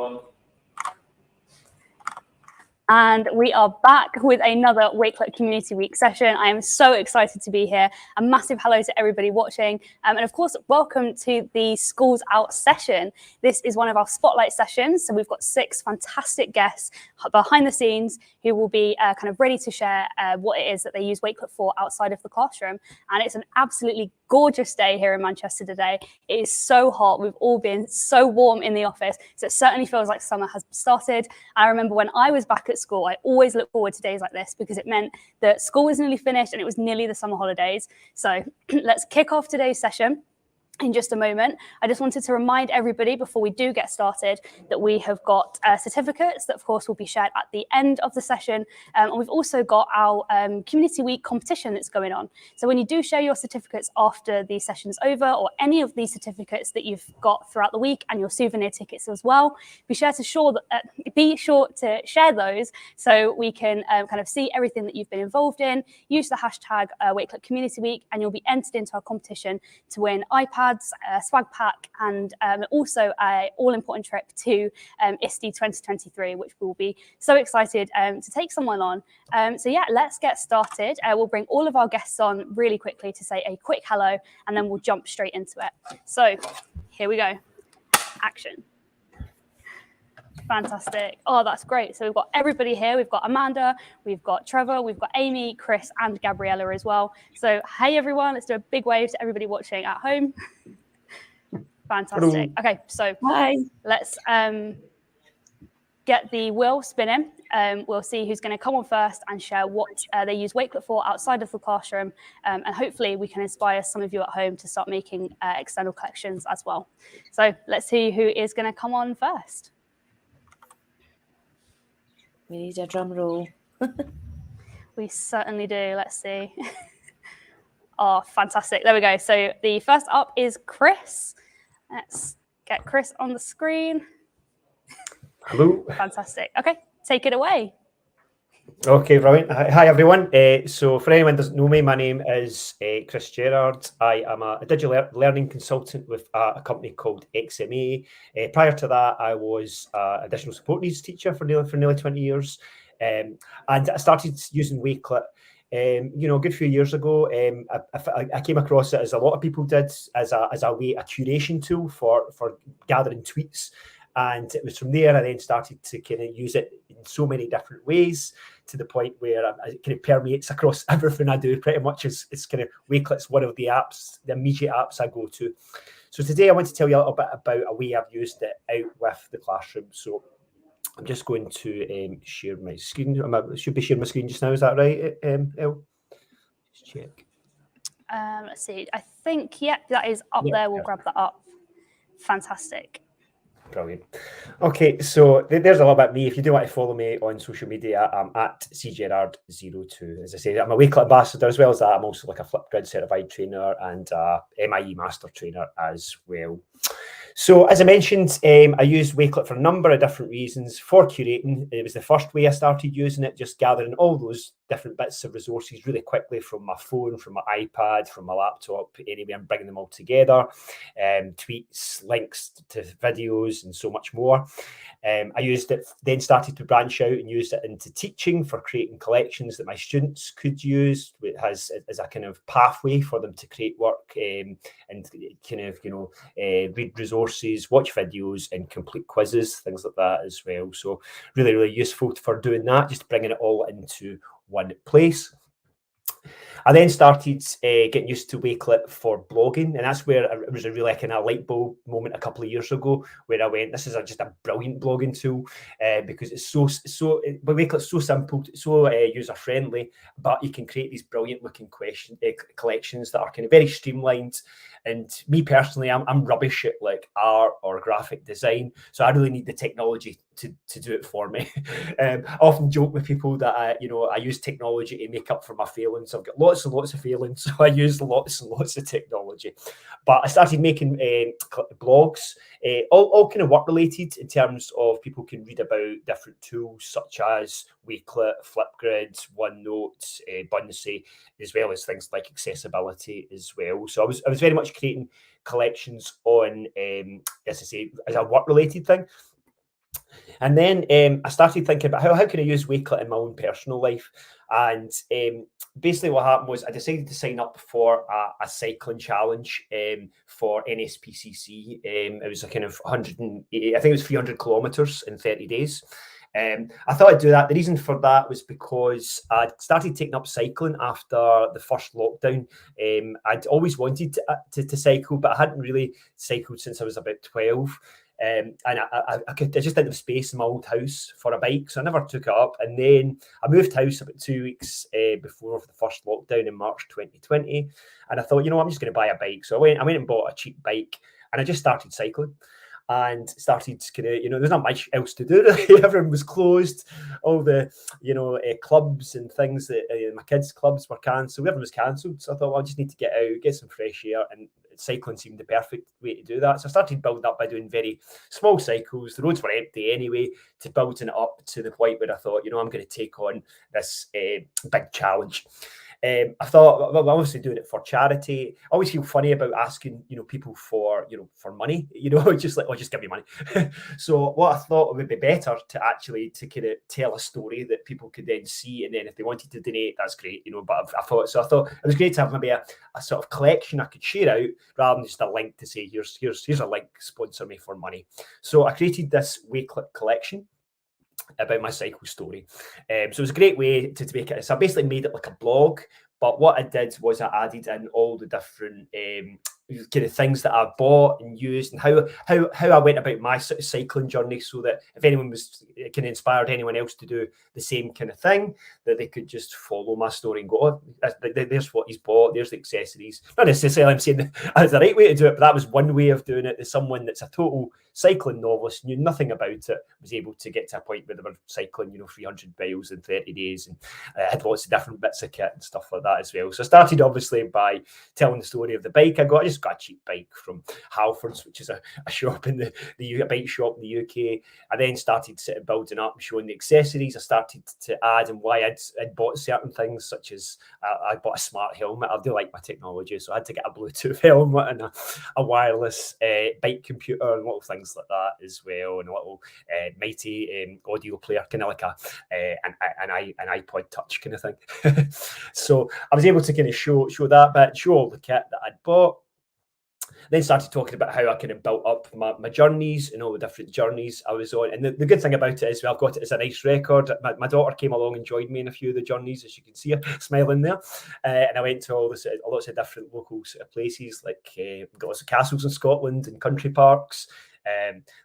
everyone. And we are back with another Wakelet Community Week session. I am so excited to be here. A massive hello to everybody watching. And of course, welcome to the Schools Out session. This is one of our spotlight sessions. So we've got 6 fantastic guests behind the scenes who will be kind of ready to share what it is that they use Wakelet for outside of the classroom. And it's an absolutely gorgeous day here in Manchester today. It is so hot. We've all been so warm in the office. So it certainly feels like summer has started. I remember when I was back at school, I always look forward to days like this because it meant that school was nearly finished and it was nearly the summer holidays. So let's kick off today's session. In just a moment, I just wanted to remind everybody before we do get started that we have got certificates that, of course, will be shared at the end of the session. And we've also got our Community Week competition that's going on. So when you do share your certificates after the session's over, or any of these certificates that you've got throughout the week and your souvenir tickets as well, be sure to share those so we can kind of see everything that you've been involved in. Use the hashtag Wakelet Community Week and you'll be entered into our competition to win iPads, a swag pack, and also an all-important trip to ISTE 2023, which we'll be so excited to take someone on. So yeah, let's get started. We'll bring all of our guests on really quickly to say a quick hello, and then we'll jump straight into it. So here we go. Action. Fantastic. Oh, that's great. So we've got everybody here. We've got Amanda, we've got Trevor, we've got Amy, Chris, and Gabriella as well. So hey, everyone. Let's do a big wave to everybody watching at home. Fantastic. Okay, so hi. Let's get the wheel spinning. We'll see who's going to come on first and share what they use Wakelet for outside of the classroom. And hopefully we can inspire some of you at home to start making external collections as well. So let's see who is going to come on first. We need a drum roll. We certainly do. Let's see. Oh, fantastic. There we go. So the first up is Chris. Let's get Chris on the screen. Hello. Fantastic. Okay, take it away. Okay, brilliant. Hi, everyone. So for anyone who doesn't know me, my name is Chris Gerard. I am a digital learning consultant with a company called XMA. Prior to that, I was an additional support needs teacher for nearly 20 years. And I started using Wakelet a good few years ago. I came across it, as a lot of people did, as a curation tool for gathering tweets. And it was from there I then started to kind of use it in so many different ways, to the point where it kind of permeates across everything I do pretty much. It's kind of Wakelet's one of the apps, the immediate apps I go to. So today I want to tell you a little bit about a way I've used it out with the classroom. So I'm just going to share my screen. I should be sharing my screen just now. Is that right, Elle? Just check. Let's see. I think, yeah, that is up there. We'll grab that up. Fantastic. Brilliant. Okay, so there's a little bit of me. If you do want to follow me on social media, I'm at cgerard02. As I say, I'm a Wakelet ambassador. As well as that, I'm also like a Flipgrid certified trainer and MIE master trainer as well. So as I mentioned, I use Wakelet for a number of different reasons. For curating, it was the first way I started using it, just gathering all those different bits of resources really quickly from my phone, from my iPad, from my laptop, anywhere, and bringing them all together. Tweets, links to videos, and so much more. I used it, then started to branch out and used it into teaching for creating collections that my students could use. It has as a kind of pathway for them to create work and kind of, read resources, watch videos, and complete quizzes, things like that as well. So really, really useful for doing that, just bringing it all into one place. I then started getting used to Wakelet for blogging, and that's where it was a really kind of light bulb moment a couple of years ago, where I went, this is just a brilliant blogging tool because it's but Wakelet's so simple, so user friendly, but you can create these brilliant looking collections that are kind of very streamlined. And me personally, I'm rubbish at like art or graphic design, so I really need the technology to do it for me. I often joke with people that I use technology to make up for my failings. I've got lots and lots of failings, so I use lots and lots of technology. But I started making blogs, all kind of work related, in terms of people can read about different tools such as Wakelet, Flipgrid, OneNote, Buncey, as well as things like accessibility as well. So I was very much creating collections on, as I say, as a work related thing. And then I started thinking about how can I use Wakelet in my own personal life. And basically what happened was I decided to sign up for a cycling challenge for NSPCC. It was a kind of 180, I think it was 300 kilometers in 30 days. I thought I'd do that. The reason for that was because I'd started taking up cycling after the first lockdown. I'd always wanted to cycle, but I hadn't really cycled since I was about 12. And I just didn't have space in my old house for a bike, so I never took it up. And then I moved house about 2 weeks before the first lockdown in March 2020, and I thought, I'm just going to buy a bike. So I went and bought a cheap bike, and I just started cycling. And started kind of, there's not much else to do. Really. Everyone was closed. All the, clubs and things that my kids' clubs were cancelled. Everyone was cancelled. So I thought, well, I just need to get out, get some fresh air, and cycling seemed the perfect way to do that. So I started building up by doing very small cycles. The roads were empty anyway, to building it up to the point where I thought, I'm going to take on this big challenge. I thought, well, I'm obviously doing it for charity. I always feel funny about asking, people for, for money, just like, just give me money. So what I thought would be better to kind of tell a story that people could then see. And then if they wanted to donate, that's great, but I thought it was great to have maybe a sort of collection I could share out rather than just a link to say, here's a link, sponsor me for money. So I created this Wakelet collection about my cycle story. So it was a great way to make it. So I basically made it like a blog, but what I did was I added in all the different kind of things that I bought and used, and how I went about my sort of cycling journey, so that if anyone was kind of inspired anyone else to do the same kind of thing, that they could just follow my story and go, oh, there's what he's bought, there's the accessories. Not necessarily I'm saying that's the right way to do it, but that was one way of doing it. As someone that's a total cycling novice, knew nothing about it, was able to get to a point where they were cycling, 300 miles in 30 days, and had lots of different bits of kit and stuff like that as well. So I started obviously by telling the story of the bike I got. I just got a cheap bike from Halfords, which is a shop in the bike shop in the UK. I then started building up and showing the accessories. I started to add and why I'd bought certain things, such as I bought a smart helmet. I do like my technology, so I had to get a Bluetooth helmet and a wireless bike computer and little things like that as well, and a little mighty audio player, kind of like an iPod Touch kind of thing. So I was able to kind of show that bit, show all the kit that I'd bought. Then started talking about how I kind of built up my journeys and all the different journeys I was on. And the good thing about it is, I've got it as a nice record. My daughter came along and joined me in a few of the journeys, as you can see her smiling there. And I went to lots of different local sort of places, like got lots of castles in Scotland and country parks.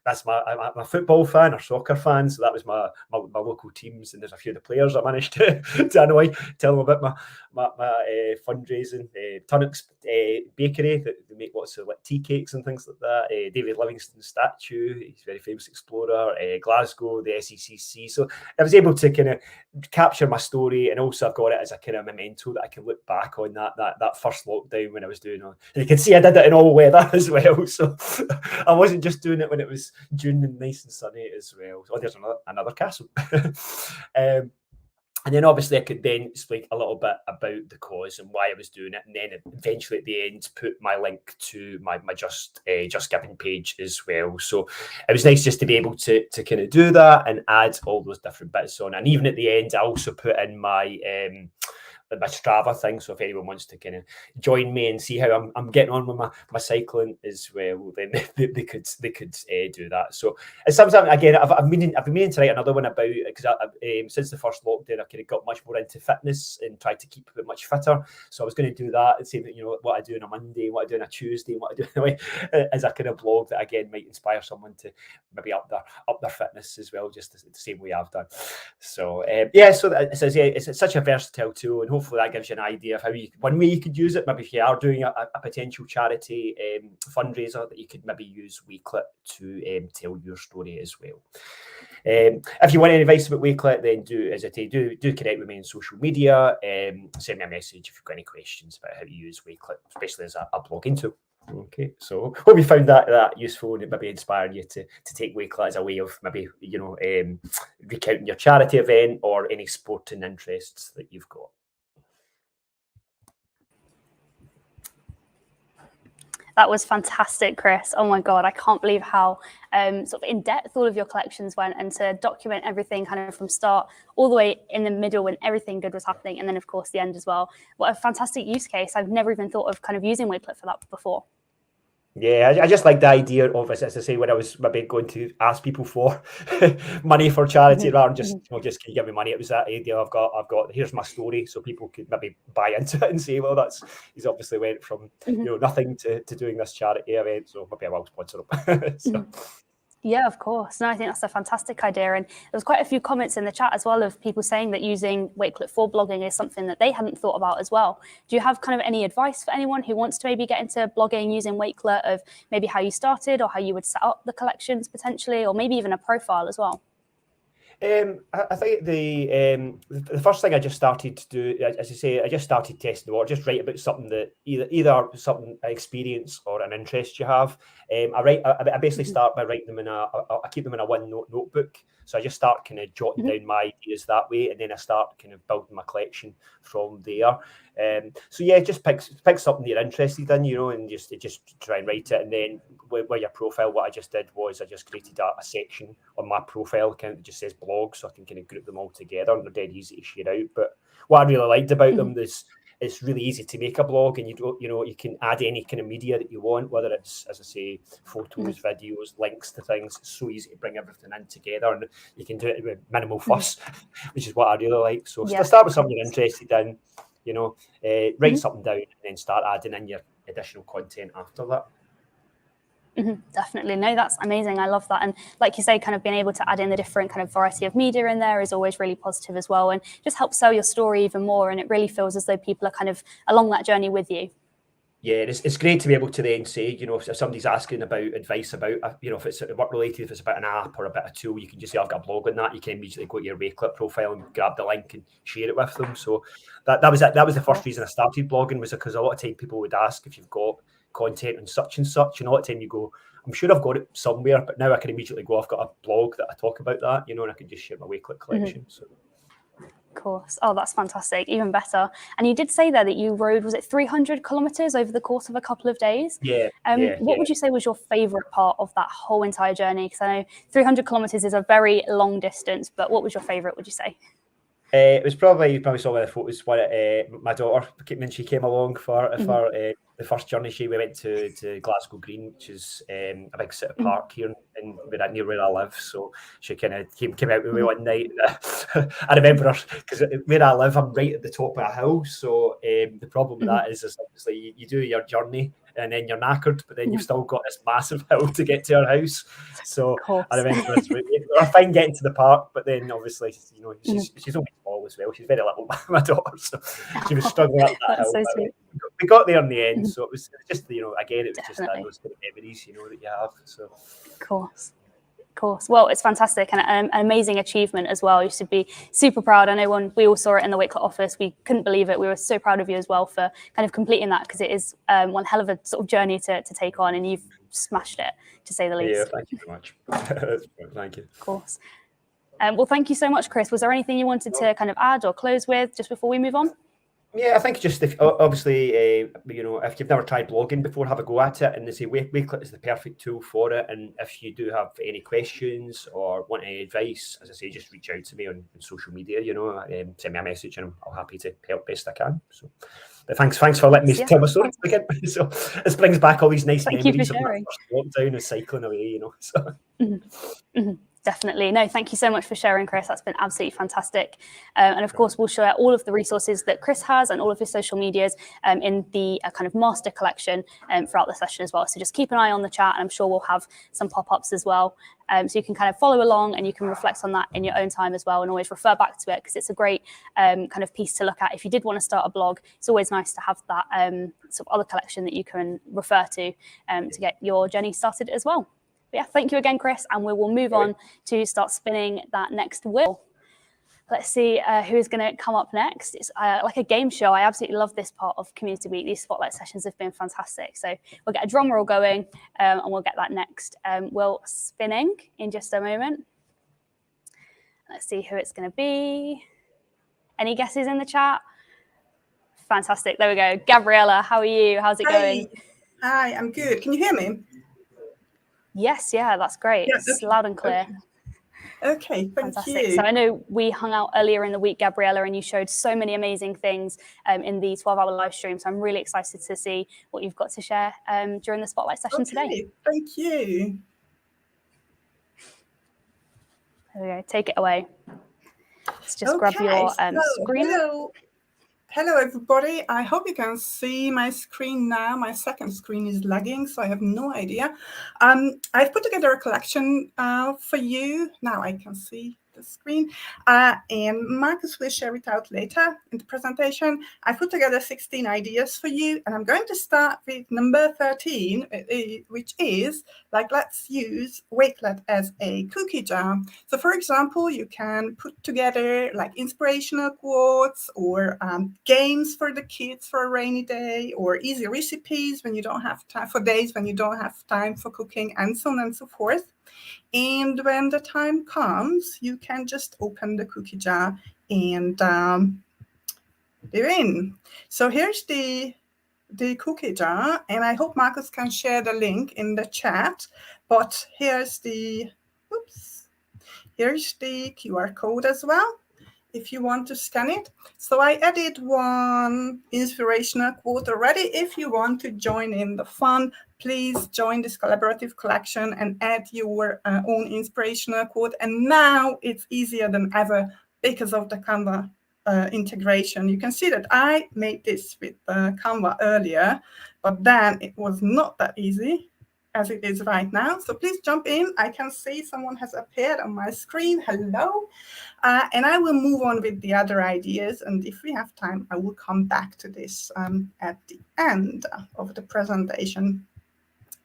That's I'm a football fan or soccer fan, so that was my local teams, and there's a few of the players I managed to annoy, tell them about my fundraising. Tunnock's bakery, that they make lots of like tea cakes and things like that. David Livingstone's statue, he's a very famous explorer. Glasgow, the SECC. So I was able to kind of capture my story, and also I've got it as a kind of memento that I can look back on that first lockdown when I was doing it. And you can see I did it in all weather as well, so I wasn't just doing it when it was June and nice and sunny as well. Oh, there's another castle. And then obviously I could then speak a little bit about the cause and why I was doing it, and then eventually at the end put my link to my Just Giving page as well. So it was nice just to be able to kind of do that and add all those different bits on. And even at the end, I also put in my Strava thing, so if anyone wants to kind of join me and see how I'm getting on with my cycling as well, then they could do that. So it's something, again, I've been meaning to write another one about it, because since the first lockdown I kind of got much more into fitness and tried to keep a bit much fitter. So I was going to do that and say that, what I do on a Monday, what I do on a Tuesday, what I do as a kind of blog that again might inspire someone to maybe up their fitness as well, just the same way I've done. So so it's such a versatile tool, and hopefully that gives you an idea of how one way you could use it. Maybe if you are doing a potential charity fundraiser, that you could maybe use Wakelet to tell your story as well. If you want any advice about Wakelet, then do connect with me on social media. Send me a message if you've got any questions about how to use Wakelet, especially as a blogging tool. Okay, so hope you found that useful, and it maybe inspired you to take Wakelet as a way of maybe recounting your charity event or any sporting interests that you've got. That was fantastic, Chris. Oh my God, I can't believe how sort of in depth all of your collections went, and to document everything kind of from start all the way in the middle when everything good was happening, and then of course the end as well. What a fantastic use case. I've never even thought of kind of using Wakelet for that before. Yeah, I just like the idea of, as I say, when I was maybe going to ask people for money for charity rather than just, just can you give me money? It was that idea I've got, here's my story, so people could maybe buy into it and say, well, he's obviously went from nothing to doing this charity event, so maybe I will sponsor him. So. Yeah, of course. No, I think that's a fantastic idea. And there's quite a few comments in the chat as well of people saying that using Wakelet for blogging is something that they hadn't thought about as well. Do you have kind of any advice for anyone who wants to maybe get into blogging using Wakelet, of maybe how you started or how you would set up the collections potentially, or maybe even a profile as well? I think the first thing I just started to do, as I say, I just started testing the water, just write about something that either something an experience or an interest you have. I basically start by writing them I keep them in a OneNote notebook. So I just start kind of jotting down my ideas that way, and then I start kind of building my collection from there. So yeah, just pick something you're interested in, and just try and write it. And then with your profile, what I just did was I just created a section on my profile account that just says blog, so I can kind of group them all together, and they're dead easy to share out. But what I really liked about them is it's really easy to make a blog, and you can add any kind of media that you want, whether it's, as I say, photos, videos, links to things. It's so easy to bring everything in together, and you can do it with minimal fuss, which is what I really like. So start with something you're interested in, write something down, and then start adding in your additional content after that. Definitely. No, that's amazing. I love that. And like you say, kind of being able to add in the different kind of variety of media in there is always really positive as well, and just helps sell your story even more. And it really feels as though people are kind of along that journey with you. Yeah, it's great to be able to then say, if somebody's asking about advice about, if it's work related, if it's about an app or a bit of tool, you can just say, I've got a blog on that. You can immediately go to your Wakelet profile and grab the link and share it with them. So that was it. That was the first reason I started blogging, was because a lot of time people would ask if you've got content on such and such, and a lot of time you go, I'm sure I've got it somewhere, but now I can immediately go, I've got a blog that I talk about that, and I can just share my Wakelet collection. So. Of course. Oh, that's fantastic. Even better. And you did say there that you rode, was it 300 kilometers over the course of a couple of days? Yeah. What would you say was your favorite part of that whole entire journey? Because I know 300 kilometers is a very long distance, but what was your favorite, would you say? It was probably, you probably saw the photos when my daughter, when she came along for the first journey. We went to Glasgow Green, which is a big city park here near where I live. So she kind of came out with me one night. I remember her, because where I live, I'm right at the top of a hill. So the problem with that is obviously you do your journey and then you're knackered, but then you've still got this massive hill to get to our house. So I remember we were fine getting to the park, but then obviously, she's only small as well. She's very little, my daughter, so she was struggling up that hill. So we got there in the end, so it was just, again, it was just those kind of memories, that you have. So, of course. Well, it's fantastic, and an amazing achievement as well. You should be super proud. I know when we all saw it in the Wakelet office, we couldn't believe it. We were so proud of you as well for kind of completing that, because it is one hell of a sort of journey to take on, and you've smashed it, to say the least. Yeah, thank you very much. Thank you. Of course. Well, thank you so much, Chris. Was there anything you wanted to kind of add or close with just before we move on? Yeah, I think just obviously, if you've never tried blogging before, have a go at it. And they say Wakelet is the perfect tool for it. And if you do have any questions or want any advice, as I say, just reach out to me on social media. Send me a message, and I'm happy to help best I can. So, but thanks for letting me tell my story again. So this brings back all these nice memories of my first lockdown and cycling away. So. Definitely. No, thank you so much for sharing, Chris. That's been absolutely fantastic. And of course, we'll share all of the resources that Chris has and all of his social medias in the kind of master collection throughout the session as well. So just keep an eye on the chat, and I'm sure we'll have some pop-ups as well. So you can kind of follow along, and you can reflect on that in your own time as well, and always refer back to it, because it's a great kind of piece to look at. If you did want to start a blog, it's always nice to have that sort of other collection that you can refer to get your journey started as well. But yeah, thank you again, Chris, and we will move on to start spinning that next wheel. Let's see who is going to come up next. It's like a game show. I absolutely love this part of Community Week. These spotlight sessions have been fantastic. So we'll get a drum roll going, and we'll get that next wheel spinning in just a moment. Let's see who it's going to be. Any guesses in the chat? Fantastic. There we go. Gabriella, how are you? How's it going? Hi, I'm good. Can you hear me? Yes, yeah, that's great. Yeah, It's loud and clear. Okay, thank Fantastic. you. So I know we hung out earlier in the week, Gabriella, and you showed so many amazing things in the 12-hour live stream. So I'm really excited to see what you've got to share during the Spotlight session today. Thank you. There we go. Take it away. Let's just grab your screen. Hello, everybody. I hope you can see my screen now. My second screen is lagging, so I have no idea. I've put together a collection for you. Now I can see the screen. And Marcus will share it out later in the presentation. I put together 16 ideas for you, and I'm going to start with number 13, which is, let's use Wakelet as a cookie jar. So for example, you can put together inspirational quotes or games for the kids for a rainy day, or easy recipes when you don't have time, for days when you don't have time for cooking, and so on and so forth. And when the time comes, you can just open the cookie jar and they're in. So here's the cookie jar, and I hope Marcus can share the link in the chat. But here's the QR code as well, if you want to scan it. So I added one inspirational quote already. If you want to join in the fun, please join this collaborative collection and add your own inspirational quote. And now it's easier than ever because of the Canva integration. You can see that I made this with Canva earlier, but then it was not that easy as it is right now. So please jump in. I can see someone has appeared on my screen. Hello. And I will move on with the other ideas. And if we have time, I will come back to this at the end of the presentation.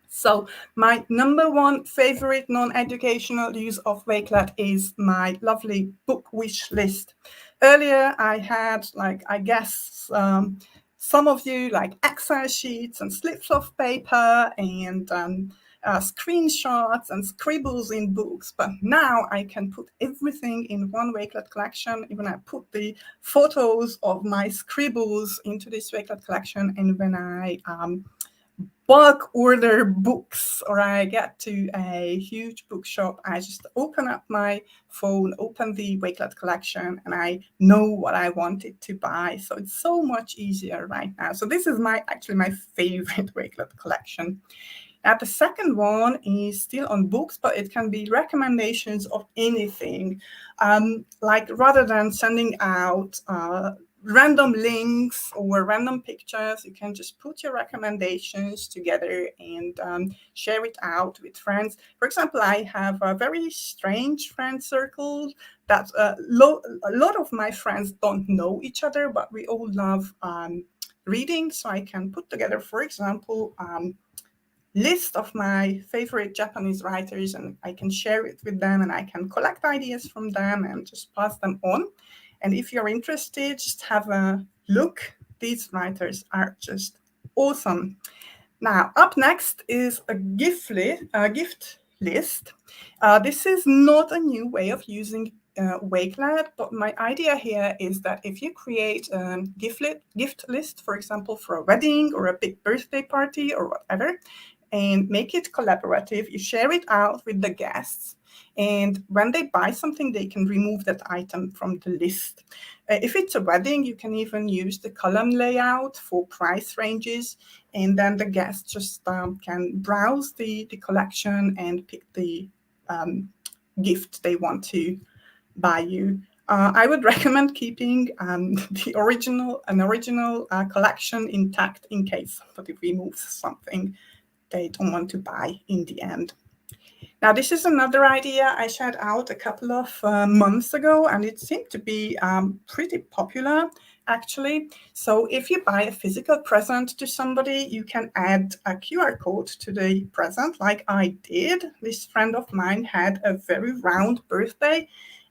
So my number one favorite non-educational use of Wakelet is my lovely book wish list. Earlier, I had, I guess, some of you Excel sheets and slips of paper and screenshots and scribbles in books, but now I can put everything in one Wakelet collection. Even I put the photos of my scribbles into this Wakelet collection, and when I bulk order books or I get to a huge bookshop, I just open up my phone, open the Wakelet collection, and I know what I wanted to buy. So it's so much easier right now. So this is actually my favorite Wakelet collection. Now the second one is still on books, but it can be recommendations of anything. Rather than sending out random links or random pictures, you can just put your recommendations together and share it out with friends. For example, I have a very strange friend circle that a lot of my friends don't know each other, but we all love reading. So I can put together, for example, list of my favorite Japanese writers, and I can share it with them, and I can collect ideas from them and just pass them on. And if you're interested, just have a look. These writers are just awesome. Now, up next is a gift list. This is not a new way of using Wakelet, but my idea here is that if you create a gift list, for example, for a wedding or a big birthday party or whatever, and make it collaborative, you share it out with the guests. And when they buy something, they can remove that item from the list. If it's a wedding, you can even use the column layout for price ranges. And then the guests just can browse the collection and pick the gift they want to buy you. I would recommend keeping an original collection intact in case somebody removes something they don't want to buy in the end. Now, this is another idea I shared out a couple of months ago, and it seemed to be pretty popular, actually. So if you buy a physical present to somebody, you can add a QR code to the present, like I did. This friend of mine had a very round birthday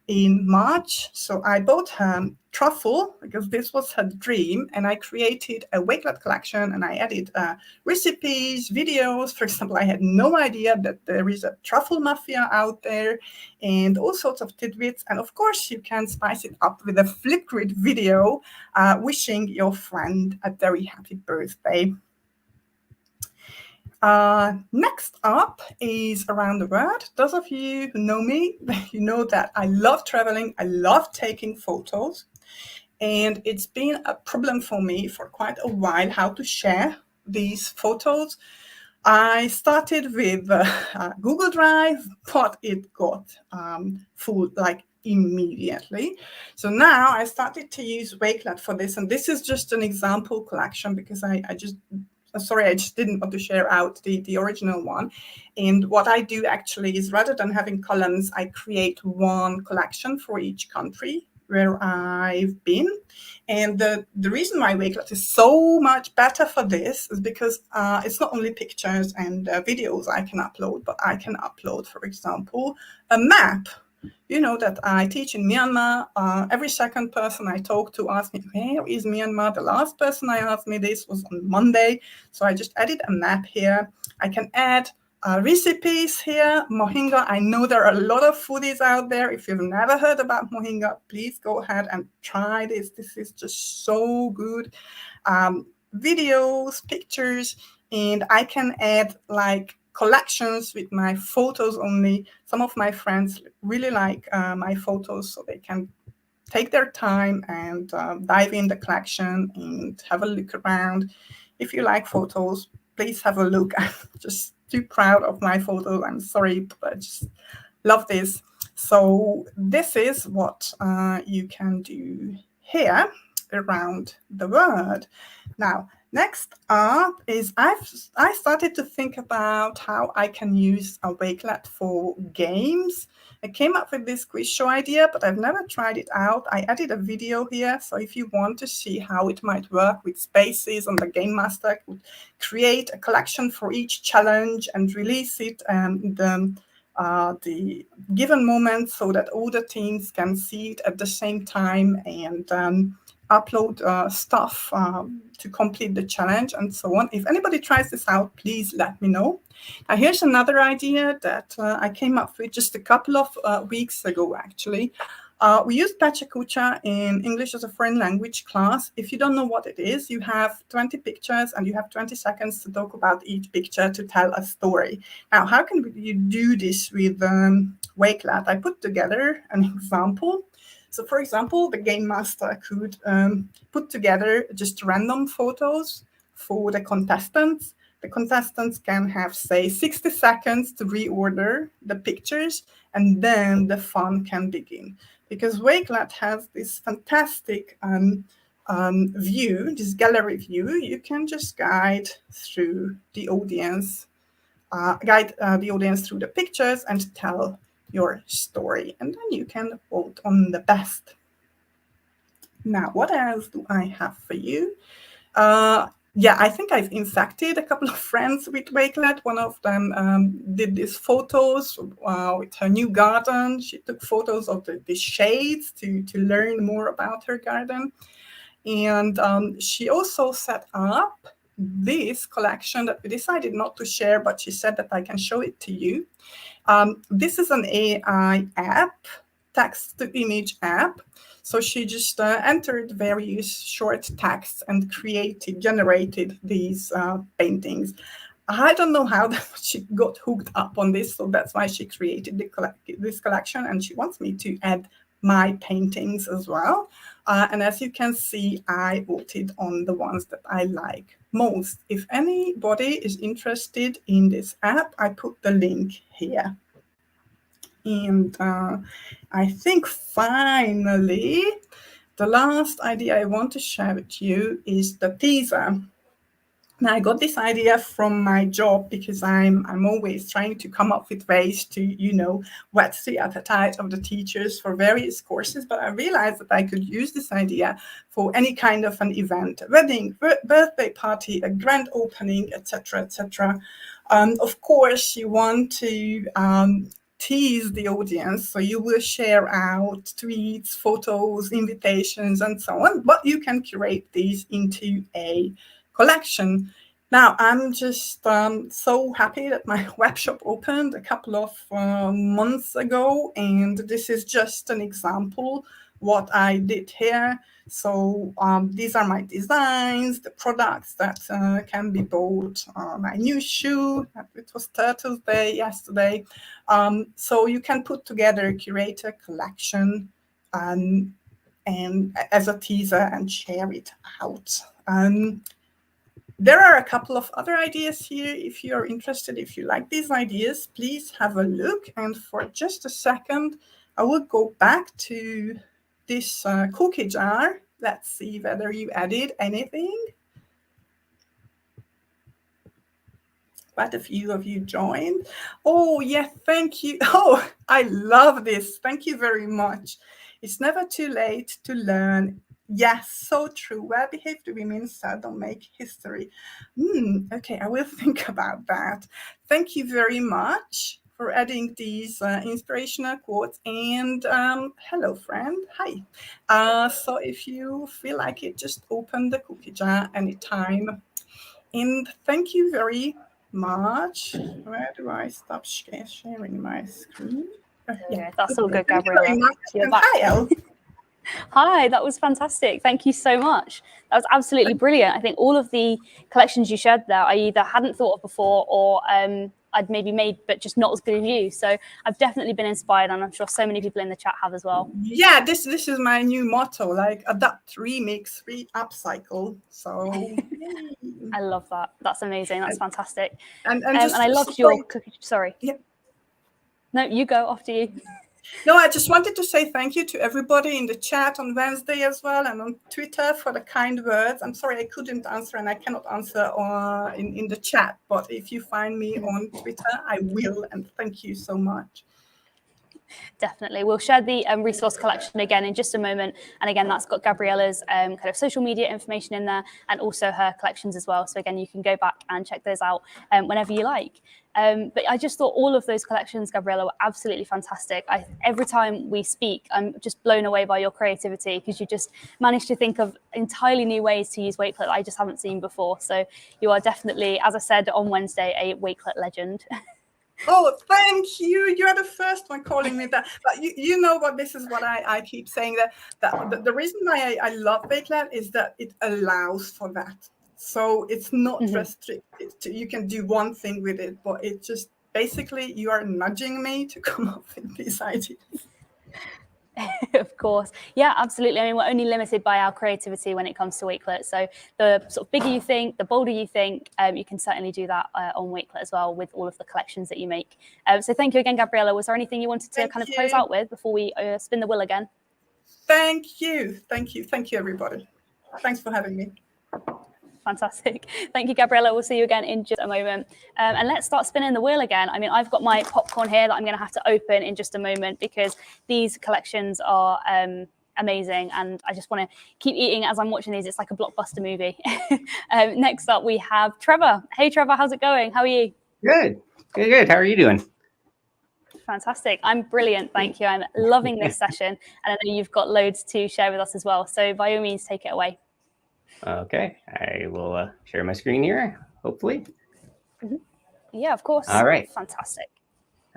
in March. So I bought her truffle because this was her dream, and I created a Wakelet collection, and I added recipes, videos. For example, I had no idea that there is a truffle mafia out there, and all sorts of tidbits. And of course, you can spice it up with a Flipgrid video wishing your friend a very happy birthday. Next up is around the world. Those of you who know me, you know that I love traveling. I love taking photos. And it's been a problem for me for quite a while how to share these photos. I started with Google Drive, but it got full like immediately. So now I started to use Wakelet for this. And this is just an example collection because I just didn't want to share out the original one. And what I do actually is rather than having columns, I create one collection for each country where I've been. And the reason why Wakelet is so much better for this is because it's not only pictures and videos I can upload, but I can upload, for example, a map. You know that I teach in Myanmar. Every second person I talk to asks me, where is Myanmar? The last person I asked me this was on Monday. So I just added a map here. I can add recipes here. Mohinga, I know there are a lot of foodies out there. If you've never heard about Mohinga, please go ahead and try this. This is just so good. Videos, pictures, and I can add like collections with my photos only. Some of my friends really like my photos, so they can take their time and dive in the collection and have a look around. If you like photos, please have a look. I'm just too proud of my photos. I'm sorry, but I just love this. So this is what you can do here around the world. Now, next up is I started to think about how I can use a Wakelet for games. I came up with this quiz show idea, but I've never tried it out. I added a video here, so if you want to see how it might work with spaces on the Game Master, could create a collection for each challenge and release it the given moment so that all the teams can see it at the same time and upload stuff to complete the challenge and so on. If anybody tries this out, please let me know. Now, here's another idea that I came up with just a couple of weeks ago, actually. We use Pachacucha in English as a foreign language class. If you don't know what it is, you have 20 pictures and you have 20 seconds to talk about each picture to tell a story. Now, how can you do this with Wakelet? I put together an example. So, for example, the Game Master could put together just random photos for the contestants. The contestants can have, say, 60 seconds to reorder the pictures, and then the fun can begin. Because Wakelet has this fantastic view, this gallery view, you can just guide through the audience, through the pictures and tell your story, and then you can vote on the best. Now, what else do I have for you? Yeah, I think I've infected a couple of friends with Wakelet. One of them did these photos with her new garden. She took photos of the shades to learn more about her garden. And she also set up this collection that we decided not to share, but she said that I can show it to you. This is an AI app, text-to-image app. So she just entered various short texts and generated these paintings. I don't know how she got hooked up on this, so that's why she created this collection, and she wants me to add my paintings as well. And as you can see, I voted on the ones that I like most. If anybody is interested in this app, I put the link here. And I think finally, the last idea I want to share with you is the teaser. Now, I got this idea from my job because I'm always trying to come up with ways to, whet the appetite of the teachers for various courses. But I realized that I could use this idea for any kind of an event, a wedding, birthday party, a grand opening, etc., etc. Of course, you want to tease the audience, so you will share out tweets, photos, invitations, and so on, but you can curate these into a collection. Now, I'm just so happy that my web shop opened a couple of months ago, and this is just an example what I did here. So these are my designs, the products that can be bought, my new shoe, it was Turtles Day yesterday. So you can put together, curate a collection and as a teaser and share it out. There are a couple of other ideas here. If you're interested, if you like these ideas, please have a look. And for just a second, I will go back to this cookie jar. Let's see whether you added anything. Quite a few of you joined. Oh, yeah, thank you. Oh, I love this. Thank you very much. It's never too late to learn. Yes, so true. Well-behaved women seldom make history. Okay, I will think about that. Thank you very much for adding these inspirational quotes. And hello, friend. Hi. So if you feel like it, just open the cookie jar anytime. And thank you very much. Where do I stop sharing my screen? Yeah, that's all good, Thank you very Gabriella. much. You're And back. hi, Elle. Hi, that was fantastic. Thank you so much. That was absolutely brilliant. I think all of the collections you shared there, I either hadn't thought of before or I'd maybe made, but just not as good as you. So I've definitely been inspired, and I'm sure so many people in the chat have as well. Yeah, this is my new motto, like adapt, remix, upcycle. So I love that. That's amazing. That's fantastic. and I loved your cookie. Sorry. Yeah. No, you go, after you. No, I just wanted to say thank you to everybody in the chat on Wednesday as well, and on Twitter for the kind words. I'm sorry I couldn't answer, and I cannot answer in the chat, but if you find me on Twitter, I will, and thank you so much. Definitely. We'll share the resource collection again in just a moment. And again, that's got Gabriella's kind of social media information in there, and also her collections as well. So again, you can go back and check those out whenever you like. But I just thought all of those collections, Gabriella, were absolutely fantastic. Every time we speak, I'm just blown away by your creativity, because you just managed to think of entirely new ways to use Wakelet that I just haven't seen before. So you are definitely, as I said on Wednesday, a Wakelet legend. Oh, thank you. You're the first one calling me that. But you know what? This is what I keep saying, that the reason why I love Wakelet is that it allows for that. So it's not restricted to, you can do one thing with it, but it just basically, you are nudging me to come up with these ideas. Of course. Yeah, absolutely. I mean, we're only limited by our creativity when it comes to Wakelet. So the sort of bigger you think, the bolder you think, you can certainly do that on Wakelet as well, with all of the collections that you make. So thank you again, Gabriella. Was there anything you wanted to kind of close out with before we spin the wheel again? Thank you. Thank you. Thank you, everybody. Thanks for having me. Fantastic. Thank you, Gabriella. We'll see you again in just a moment. And let's start spinning the wheel again. I mean, I've got my popcorn here that I'm going to have to open in just a moment, because these collections are amazing. And I just want to keep eating as I'm watching these. It's like a blockbuster movie. Next up, we have Trevor. Hey, Trevor, how's it going? How are you? Good. Good, good. How are you doing? Fantastic. I'm brilliant. Thank you. I'm loving this session. And I know you've got loads to share with us as well. So by all means, take it away. Okay, I will share my screen here, hopefully. Yeah, of course. All right. Fantastic.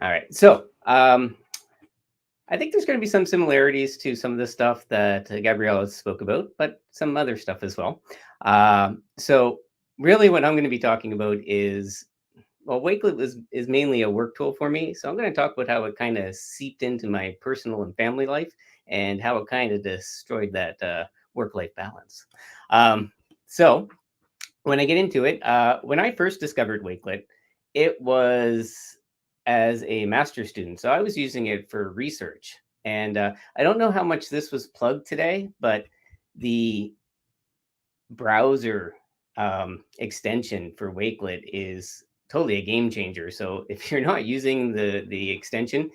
All right. So I think there's going to be some similarities to some of the stuff that Gabriella spoke about, but some other stuff as well. So really what I'm going to be talking about is, well, Wakelet is mainly a work tool for me. So I'm going to talk about how it kind of seeped into my personal and family life, and how it kind of destroyed that work-life balance. So when I get into it, when I first discovered Wakelet, it was as a master's student. So I was using it for research. And I don't know how much this was plugged today, but the browser extension for Wakelet is totally a game changer. So if you're not using the extension,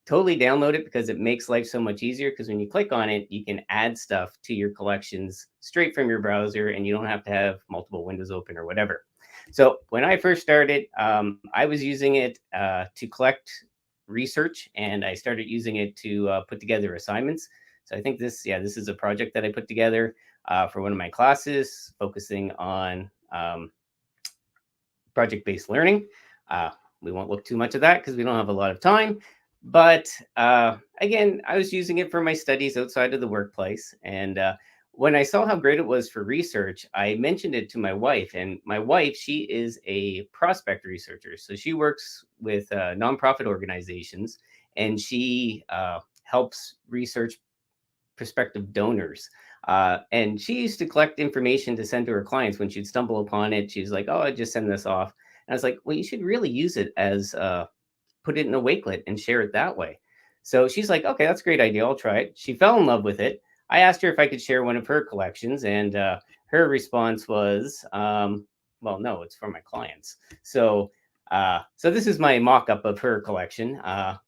totally download it, because it makes life so much easier. Because when you click on it, you can add stuff to your collections straight from your browser, and you don't have to have multiple windows open or whatever. So when I first started, I was using it to collect research, and I started using it to put together assignments. So I think this is a project that I put together for one of my classes, focusing on project-based learning. We won't look too much at that because we don't have a lot of time. But again, I was using it for my studies outside of the workplace. And when I saw how great it was for research, I mentioned it to my wife. And my wife, she is a prospect researcher. So she works with nonprofit organizations, and she helps research prospective donors. And she used to collect information to send to her clients when she'd stumble upon it. She's like, oh, I just send this off. And I was like, well, you should really use it as put it in a Wakelet and share it that way. So she's like, okay, that's a great idea. I'll try it. She fell in love with it. I asked her if I could share one of her collections, and her response was, well, no, it's for my clients. So this is my mock-up of her collection,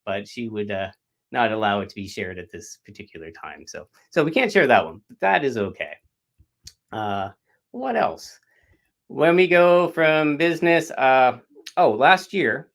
but she would not allow it to be shared at this particular time. So we can't share that one, but that is okay. What else? When we go from business, last year,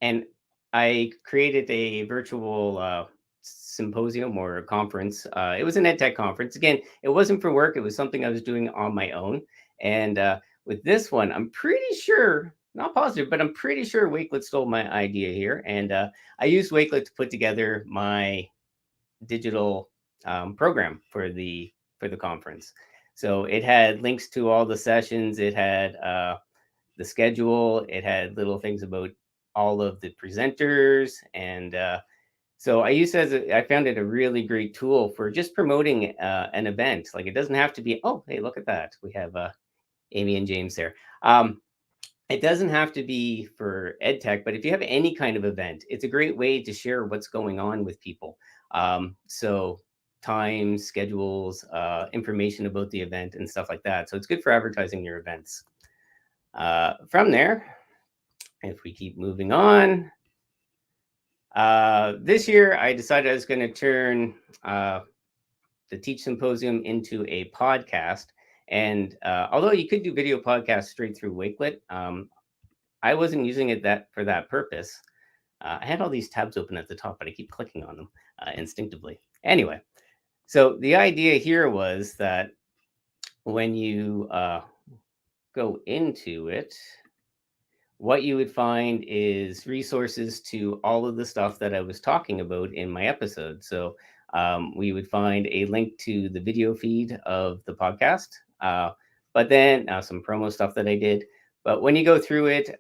and I created a virtual symposium or a conference. It was an EdTech conference. Again, it wasn't for work. It was something I was doing on my own. And with this one, I'm pretty sure, not positive, but I'm pretty sure Wakelet stole my idea here. And I used Wakelet to put together my digital program for the conference. So it had links to all the sessions. It had the schedule. It had little things about all of the presenters. And so I found it a really great tool for just promoting an event. Like, it doesn't have to be, oh, hey, look at that. We have Amy and James there. It doesn't have to be for EdTech, but if you have any kind of event, it's a great way to share what's going on with people. So times, schedules, information about the event and stuff like that. So it's good for advertising your events. From there, if we keep moving on, this year I decided I was going to turn the Teach Symposium into a podcast. And although you could do video podcasts straight through Wakelet, I wasn't using it for that purpose. I had all these tabs open at the top, but I keep clicking on them instinctively. Anyway, so the idea here was that when you go into it, what you would find is resources to all of the stuff that I was talking about in my episode. So we would find a link to the video feed of the podcast, but then some promo stuff that I did. But when you go through it,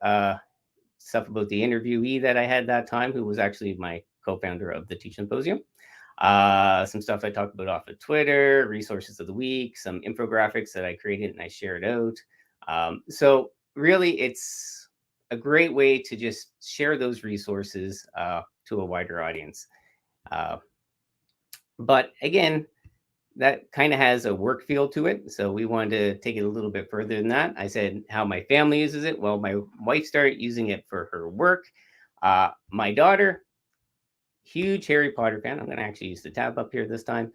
stuff about the interviewee that I had that time, who was actually my co-founder of the Teach Symposium. Some stuff I talked about off of Twitter, resources of the week, some infographics that I created and I shared out. So really, it's a great way to just share those resources to a wider audience. But again, that kind of has a work feel to it. So we wanted to take it a little bit further than that. I said how my family uses it. Well, my wife started using it for her work. My daughter, huge Harry Potter fan. I'm going to actually use the tab up here this time.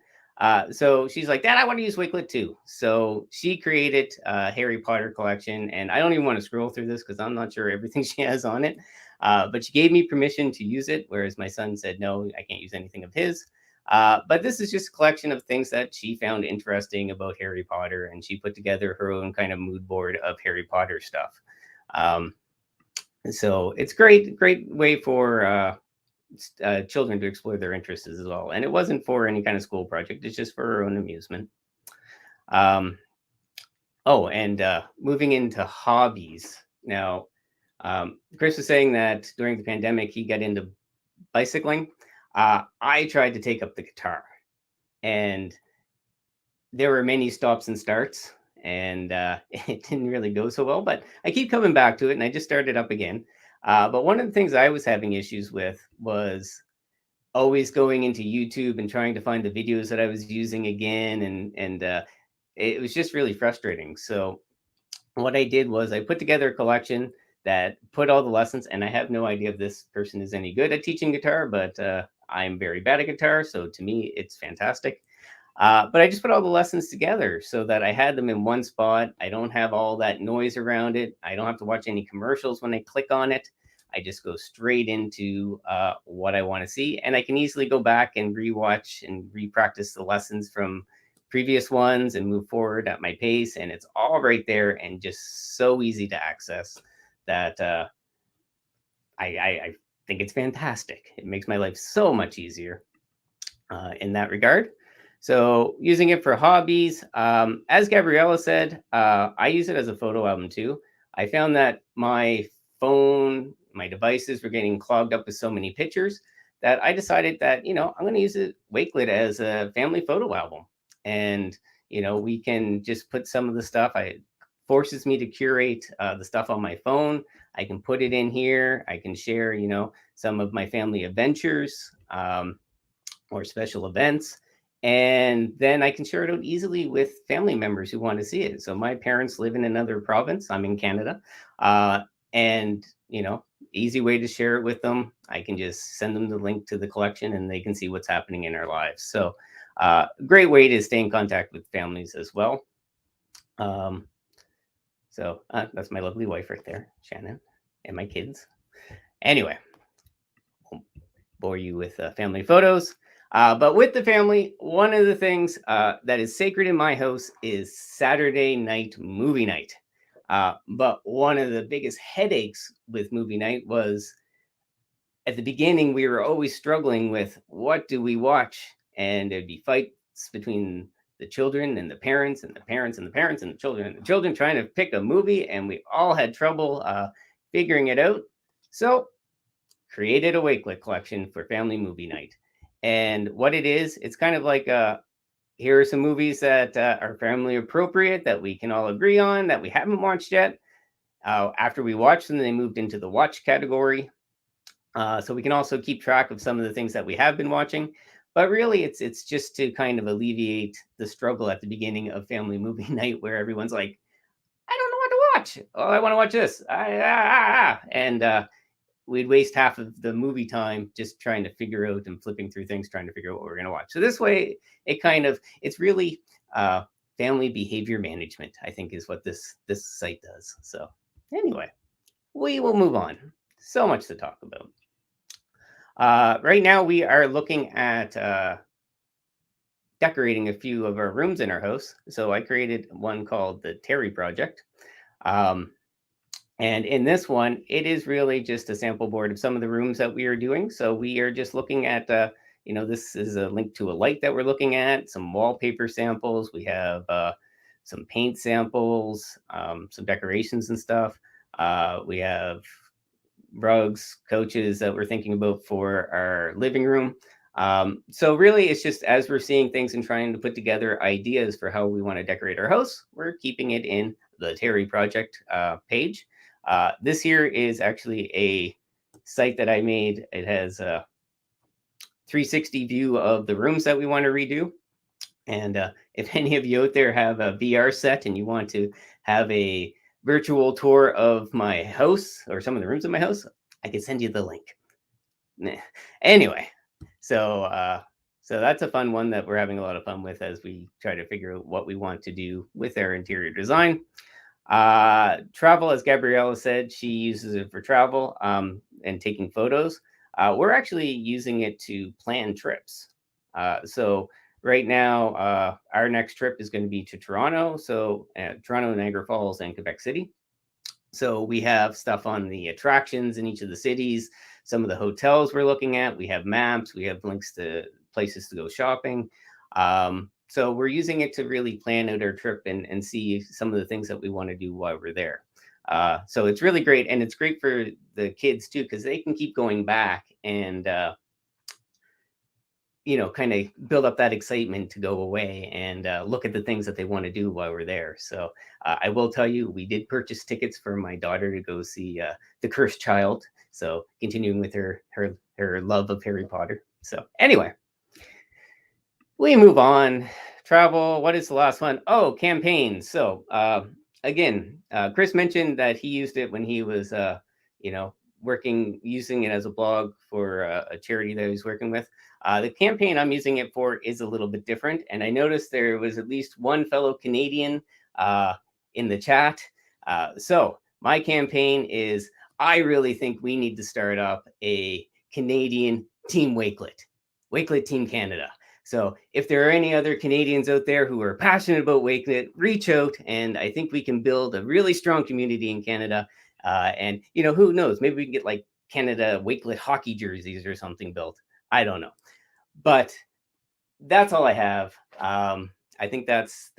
So she's like, Dad, I want to use Wakelet too. So she created a Harry Potter collection, and I don't even want to scroll through this because I'm not sure everything she has on it. But she gave me permission to use it, whereas my son said, no, I can't use anything of his. But this is just a collection of things that she found interesting about Harry Potter, and she put together her own kind of mood board of Harry Potter stuff. So it's great way for children to explore their interests as well. And it wasn't for any kind of school project. It's just for her own amusement. Moving into hobbies. Now, Chris was saying that during the pandemic, he got into bicycling. I tried to take up the guitar, and there were many stops and starts, and it didn't really go so well, but I keep coming back to it, and I just started up again. But one of the things I was having issues with was always going into YouTube and trying to find the videos that I was using again. And it was just really frustrating. So what I did was I put together a collection that put all the lessons, and I have no idea if this person is any good at teaching guitar, but I'm very bad at guitar. So to me, it's fantastic. But I just put all the lessons together so that I had them in one spot. I don't have all that noise around it. I don't have to watch any commercials when I click on it. I just go straight into what I want to see. And I can easily go back and rewatch and repractice the lessons from previous ones and move forward at my pace. And it's all right there and just so easy to access that I think it's fantastic. It makes my life so much easier in that regard. So using it for hobbies, as Gabriella said, I use it as a photo album too. I found that my phone, my devices were getting clogged up with so many pictures that I decided that, I'm going to use Wakelet as a family photo album. And, we can just put some of the stuff. It forces me to curate the stuff on my phone. I can put it in here. I can share, some of my family adventures or special events. And then I can share it out easily with family members who want to see it. So my parents live in another province. I'm in Canada. And, easy way to share it with them. I can just send them the link to the collection and they can see what's happening in our lives. So great way to stay in contact with families as well. So that's my lovely wife right there, Shannon, and my kids. Anyway, won't bore you with family photos. But with the family, one of the things that is sacred in my house is Saturday night movie night. But one of the biggest headaches with movie night was at the beginning, we were always struggling with what do we watch? And there'd be fights between the children and the parents and the parents and the parents and the children trying to pick a movie. And we all had trouble figuring it out. So created a Wakelet collection for family movie night. And what it is, it's kind of like here are some movies that are family appropriate that we can all agree on that we haven't watched yet. After we watched them, they moved into the watch category. So we can also keep track of some of the things that we have been watching. But really, it's just to kind of alleviate the struggle at the beginning of family movie night where everyone's like, I don't know what to watch. Oh, I want to watch this. And we'd waste half of the movie time just trying to figure out and flipping through things, trying to figure out what we're going to watch. So this way, it's really family behavior management, I think, is what this site does. So anyway, we will move on. So much to talk about. Right now, we are looking at decorating a few of our rooms in our house. So I created one called the Terry Project. And in this one, it is really just a sample board of some of the rooms that we are doing. So we are just looking at, this is a link to a light that we're looking at, some wallpaper samples. We have some paint samples, some decorations and stuff. We have rugs, couches that we're thinking about for our living room. So really, it's just as we're seeing things and trying to put together ideas for how we want to decorate our house, we're keeping it in the Terry Project page. This here is actually a site that I made. It has a 360 view of the rooms that we want to redo. And if any of you out there have a VR set and you want to have a virtual tour of my house or some of the rooms in my house, I can send you the link. Anyway, so that's a fun one that we're having a lot of fun with as we try to figure out what we want to do with our interior design. Travel, as Gabriella said, she uses it for travel and taking photos. We're actually using it to plan trips. So right now, our next trip is going to be to Toronto. So Toronto, Niagara Falls, and Quebec City. So we have stuff on the attractions in each of the cities, some of the hotels we're looking at. We have maps. We have links to places to go shopping. So we're using it to really plan out our trip and see some of the things that we want to do while we're there. So it's really great. And it's great for the kids too, because they can keep going back and, kind of build up that excitement to go away and look at the things that they want to do while we're there. So I will tell you, we did purchase tickets for my daughter to go see The Cursed Child. So continuing with her love of Harry Potter. So anyway, we move on. Travel. What is the last one? Oh, campaigns. So again, Chris mentioned that he used it when he was, using it as a blog for a charity that he was working with. The campaign I'm using it for is a little bit different. And I noticed there was at least one fellow Canadian in the chat. So my campaign is, I really think we need to start up a Canadian Team Wakelet, Wakelet Team Canada. So if there are any other Canadians out there who are passionate about Wakelet, reach out, and I think we can build a really strong community in Canada. And who knows, maybe we can get like Canada Wakelet hockey jerseys or something built. I don't know, but that's all I have. I think that's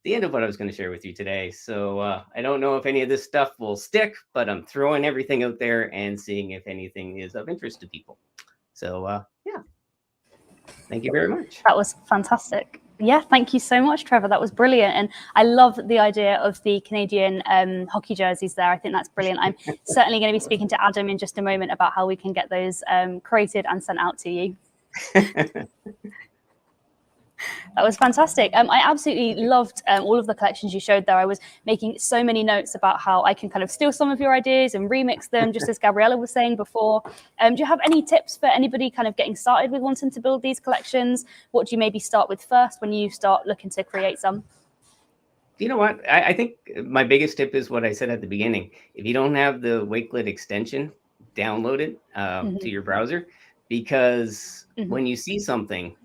the end of what I was going to share with you today. So I don't know if any of this stuff will stick, but I'm throwing everything out there and seeing if anything is of interest to people. So yeah, thank you very much. That was fantastic. Yeah, thank you so much, Trevor. That was brilliant. And I love the idea of the Canadian hockey jerseys there. I think that's brilliant. I'm certainly going to be speaking to Adam in just a moment about how we can get those created and sent out to you. That was fantastic. I absolutely loved all of the collections you showed there. I was making so many notes about how I can kind of steal some of your ideas and remix them, just as Gabriella was saying before. Do you have any tips for anybody kind of getting started with wanting to build these collections? What do you maybe start with first when you start looking to create some? You know what? I think my biggest tip is what I said at the beginning. If you don't have the Wakelet extension, download it to your browser, because when you see something,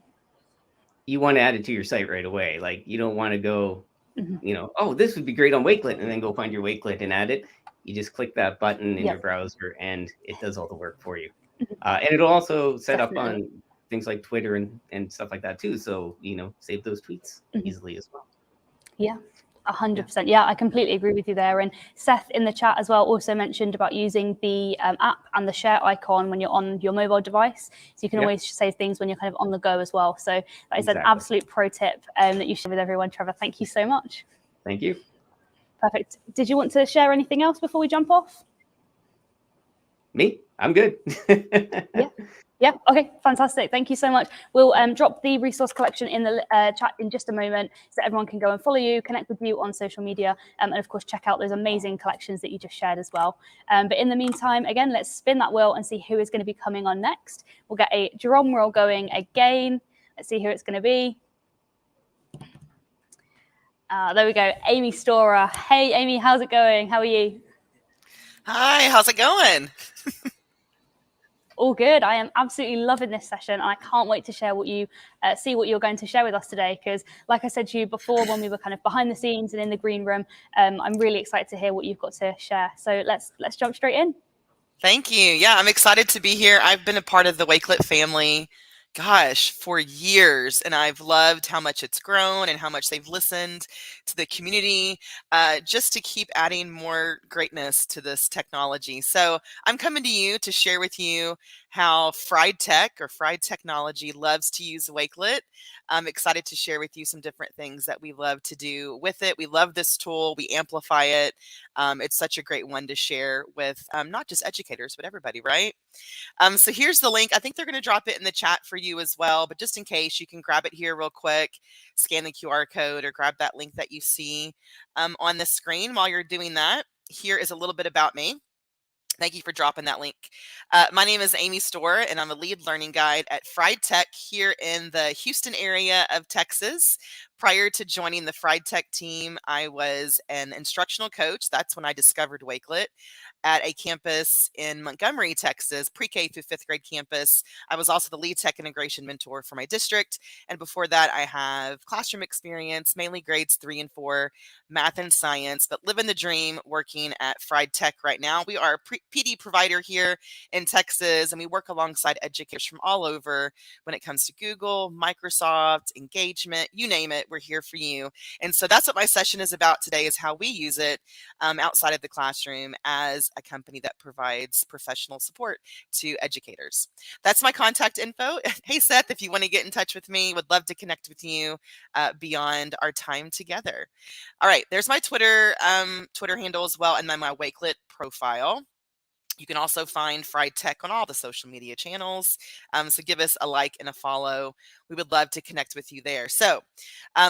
you want to add it to your site right away. Like, you don't want to go, oh, this would be great on Wakelet, and then go find your Wakelet and add it. You just click that button in your browser, and it does all the work for you. And it'll also set up on things like Twitter and stuff like that too. So, save those tweets easily as well. Yeah. 100%. Yeah, I completely agree with you there. And Seth in the chat as well also mentioned about using the app and the share icon when you're on your mobile device. So you can always save things when you're kind of on the go as well. So that is an absolute pro tip that you share with everyone, Trevor. Thank you so much. Thank you. Perfect. Did you want to share anything else before we jump off? Me? I'm good. Yeah. Okay. Fantastic. Thank you so much. We'll drop the resource collection in the chat in just a moment, so everyone can go and follow you, connect with you on social media, and of course check out those amazing collections that you just shared as well. But in the meantime, again, let's spin that wheel and see who is going to be coming on next. We'll get a drum roll going again. Let's see who it's going to be. There we go. Amy Storer. Hey, Amy. How's it going? How are you? Hi. How's it going? All good. I am absolutely loving this session, and I can't wait to share what you see what you're going to share with us today. Because, like I said to you before, when we were kind of behind the scenes and in the green room, I'm really excited to hear what you've got to share. So let's jump straight in. Thank you. Yeah, I'm excited to be here. I've been a part of the Wakelet family, for years, and I've loved how much it's grown and how much they've listened to the community, just to keep adding more greatness to this technology. So I'm coming to you to share with you how Fried Tech or Fried Technology loves to use Wakelet. I'm excited to share with you some different things that we love to do with it. We love this tool. We amplify it. It's such a great one to share with not just educators, but everybody, right? So here's the link. I think they're going to drop it in the chat for you as well, but just in case, you can grab it here real quick, scan the QR code, or grab that link that you see on the screen. While you're doing that, here is a little bit about me. Thank you for dropping that link. My name is Amy Storer, and I'm a lead learning guide at Fried Tech here in the Houston area of Texas. Prior to joining the Fried Tech team, I was an instructional coach. That's when I discovered Wakelet at a campus in Montgomery, Texas, pre-K through fifth grade campus. I was also the lead tech integration mentor for my district. And before that, I have classroom experience, mainly grades 3 and 4, math and science, but living the dream working at Fried Tech right now. We are a PD provider here in Texas, and we work alongside educators from all over when it comes to Google, Microsoft, engagement, you name it, we're here for you. And so that's what my session is about today, is how we use it outside of the classroom as a company that provides professional support to educators. That's my contact info. Hey, Seth, if you want to get in touch with me, would love to connect with you beyond our time together. All right, there's my Twitter handle as well, and then my Wakelet profile. You can also find Fried Tech on all the social media channels. So give us a like and a follow. We would love to connect with you there. So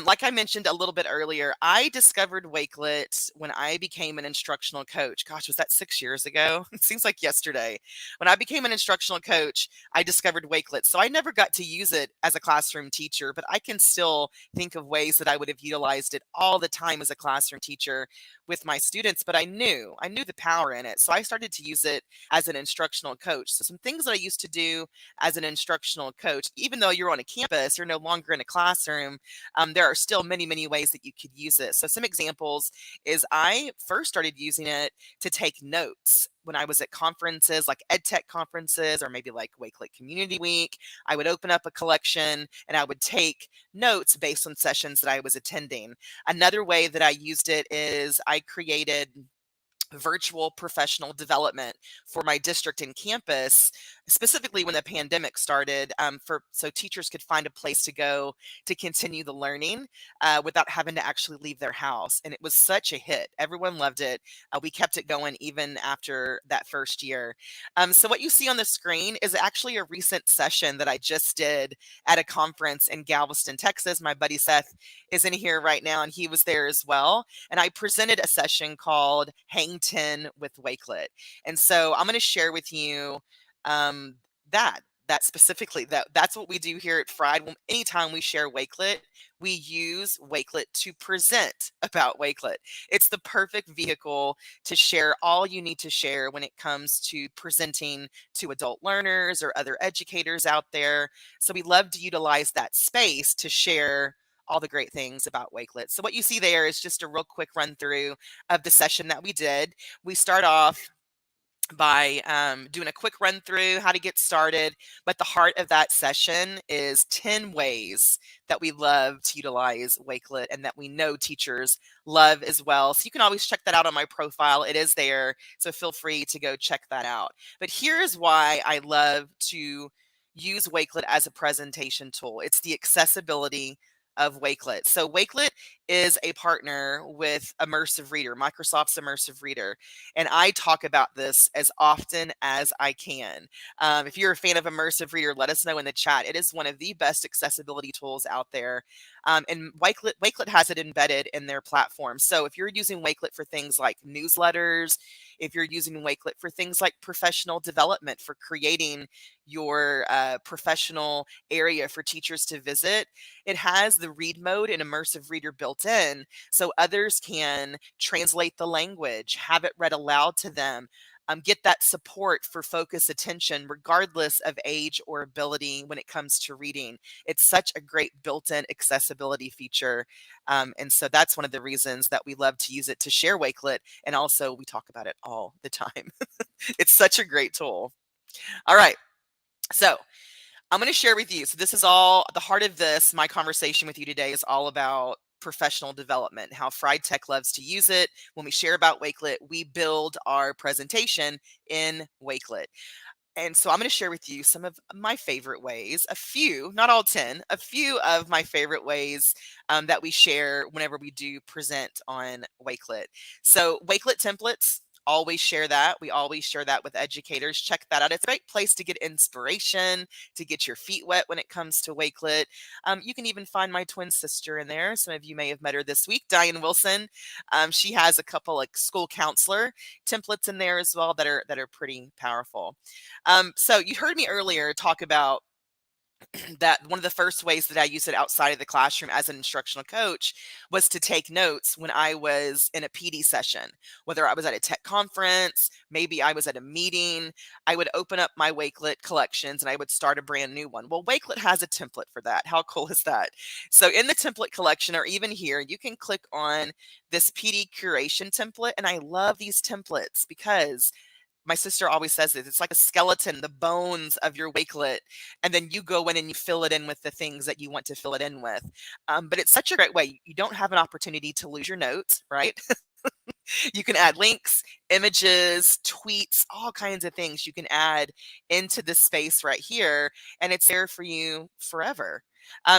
like I mentioned a little bit earlier, I discovered Wakelet when I became an instructional coach. Gosh, was that 6 years ago? It seems like yesterday. When I became an instructional coach, I discovered Wakelet. So I never got to use it as a classroom teacher, but I can still think of ways that I would have utilized it all the time as a classroom teacher with my students. But I knew the power in it. So I started to use it it as an instructional coach. So some things that I used to do as an instructional coach, even though you're on a campus, you're no longer in a classroom, there are still many, many ways that you could use it. So some examples is I first started using it to take notes when I was at conferences like EdTech conferences or maybe like Wakelet Community Week. I would open up a collection and I would take notes based on sessions that I was attending. Another way that I used it is I created virtual professional development for my district and campus, specifically when the pandemic started, so teachers could find a place to go to continue the learning without having to actually leave their house. And it was such a hit. Everyone loved it. We kept it going even after that first year. So what you see on the screen is actually a recent session that I just did at a conference in Galveston, Texas. My buddy Seth is in here right now, and he was there as well. And I presented a session called Hang 10 with Wakelet. And so I'm going to share with you that specifically, that's what we do here at Fried. Anytime we share Wakelet, we use Wakelet to present about Wakelet. It's the perfect vehicle to share all you need to share when it comes to presenting to adult learners or other educators out there. So we love to utilize that space to share all the great things about Wakelet. So what you see there is just a real quick run through of the session that we did. We start off by doing a quick run through how to get started, but the heart of that session is 10 ways that we love to utilize Wakelet and that we know teachers love as well. So you can always check that out on my profile. It is there, so feel free to go check that out. But here's why I love to use Wakelet as a presentation tool. It's the accessibility of Wakelet. So Wakelet is a partner with Immersive Reader, Microsoft's Immersive Reader. And I talk about this as often as I can. If you're a fan of Immersive Reader, let us know in the chat. It is one of the best accessibility tools out there. And Wakelet has it embedded in their platform. So if you're using Wakelet for things like newsletters, if you're using Wakelet for things like professional development, for creating your professional area for teachers to visit, it has the read mode and Immersive Reader built in, so others can translate the language, have it read aloud to them, get that support for focus attention, regardless of age or ability when it comes to reading. It's such a great built-in accessibility feature. And so that's one of the reasons that we love to use it to share Wakelet. And also we talk about it all the time. It's such a great tool. All right. So I'm going to share with you. So this is all the heart of this. My conversation with you today is all about professional development, how Fried Tech loves to use it. When we share about Wakelet, we build our presentation in Wakelet. And so I'm going to share with you some of my favorite ways, a few, not all 10, a few of my favorite ways that we share whenever we do present on Wakelet. So Wakelet Templates, always share that. We always share that with educators. Check that out. It's a great place to get inspiration, to get your feet wet when it comes to Wakelet. You can even find my twin sister in there. Some of you may have met her this week, Diane Wilson. She has a couple like school counselor templates in there as well that are pretty powerful. So you heard me earlier talk about that one of the first ways that I used it outside of the classroom as an instructional coach was to take notes when I was in a PD session, whether I was at a tech conference, maybe I was at a meeting. I would open up my Wakelet collections and I would start a brand new one. Well, Wakelet has a template for that. How cool is that? So in the template collection, or even here, you can click on this PD curation template. And I love these templates because my sister always says this, it's like a skeleton, the bones of your Wakelet, and then you go in and you fill it in with the things that you want to fill it in with. But it's such a great way. You don't have an opportunity to lose your notes, right? You can add links, images, tweets, all kinds of things you can add into this space right here, and it's there for you forever.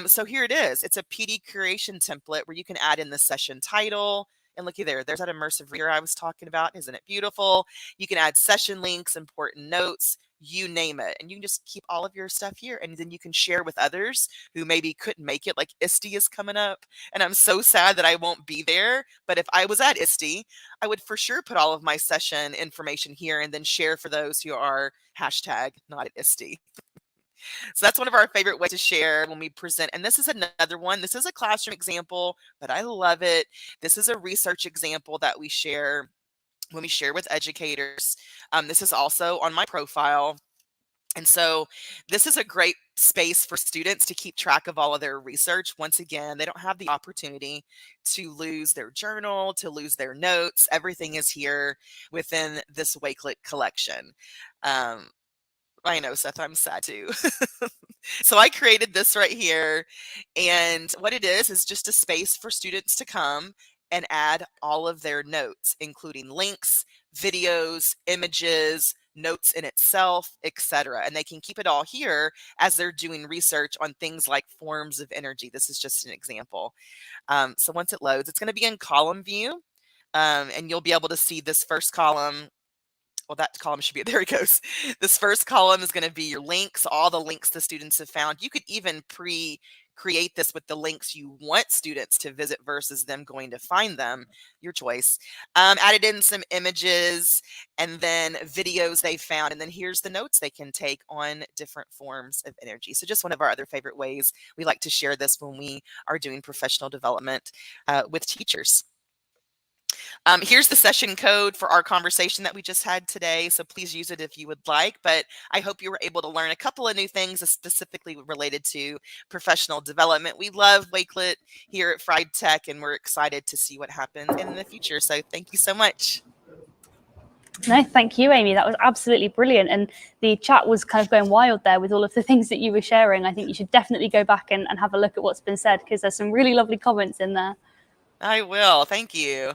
So here it is. It's a PD curation template where you can add in the session title. And looky there, there's that immersive reader I was talking about. Isn't it beautiful? You can add session links, important notes, you name it. And you can just keep all of your stuff here. And then you can share with others who maybe couldn't make it, like ISTE is coming up. And I'm so sad that I won't be there. But if I was at ISTE, I would for sure put all of my session information here and then share for those who are hashtag not at ISTE. So that's one of our favorite ways to share when we present. And this is another one. This is a classroom example, but I love it. This is a research example that we share when we share with educators. This is also on my profile. And so this is a great space for students to keep track of all of their research. Once again, they don't have the opportunity to lose their journal, to lose their notes. Everything is here within this Wakelet collection. I know, Seth, I'm sad too. So I created this right here. And what it is just a space for students to come and add all of their notes, including links, videos, images, notes in itself, etc. And they can keep it all here as they're doing research on things like forms of energy. This is just an example. So once it loads, it's going to be in column view. And you'll be able to see this first column. Well, that column should be, there it goes. This first column is going to be your links, all the links the students have found. You could even create this with the links you want students to visit versus them going to find them, your choice. Added in some images and then videos they found. And then here's the notes they can take on different forms of energy. So just one of our other favorite ways we like to share this when we are doing professional development with teachers. Here's the session code for our conversation that we just had today. So please use it if you would like, but I hope you were able to learn a couple of new things specifically related to professional development. We love Wakelet here at Fried Tech, and we're excited to see what happens in the future. So thank you so much. No, thank you, Amy. That was absolutely brilliant. And the chat was kind of going wild there with all of the things that you were sharing. I think you should definitely go back and have a look at what's been said, because there's some really lovely comments in there. I will. Thank you.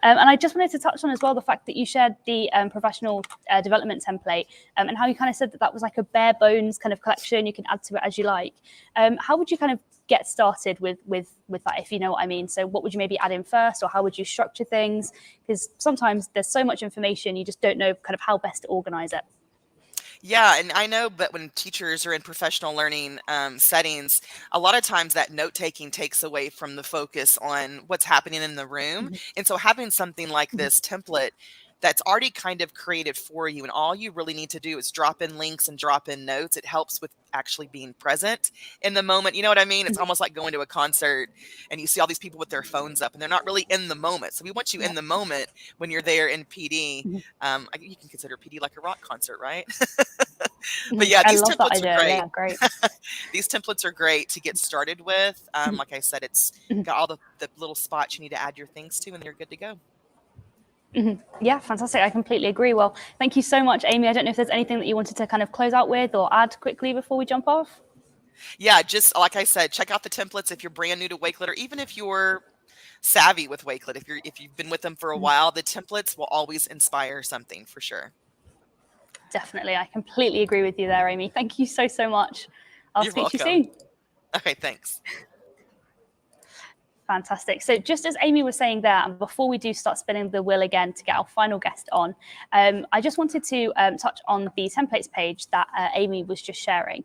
And I just wanted to touch on as well the fact that you shared the professional development template and how you kind of said that that was like a bare bones kind of collection. You can add to it as you like. How would you kind of get started with that, if you know what I mean? So what would you maybe add in first, or how would you structure things? Because sometimes there's so much information, you just don't know kind of how best to organize it. Yeah, and I know, but when teachers are in professional learning settings, a lot of times that note taking takes away from the focus on what's happening in the room. And so having something like this template that's already kind of created for you, and all you really need to do is drop in links and drop in notes. It helps with actually being present in the moment. You know what I mean? It's almost like going to a concert and you see all these people with their phones up and they're not really in the moment. So we want you in the moment when you're there in PD. You can consider PD like a rock concert, right? But yeah, these templates are great. Yeah, great. These templates are great to get started with. Like I said, it's got all the little spots you need to add your things to, and you're good to go. Yeah, fantastic. I completely agree. Well, thank you so much, Amy. I don't know if there's anything that you wanted to kind of close out with or add quickly before we jump off. Yeah, just like I said, check out the templates if you're brand new to Wakelet, or even if you're savvy with Wakelet. If you've been with them for a while, the templates will always inspire something for sure. Definitely. I completely agree with you there, Amy. Thank you so much. I'll You're speak to you welcome. soon. Okay, thanks. Fantastic. So just as Amy was saying there, and before we do start spinning the wheel again to get our final guest on, I just wanted to touch on the templates page that Amy was just sharing.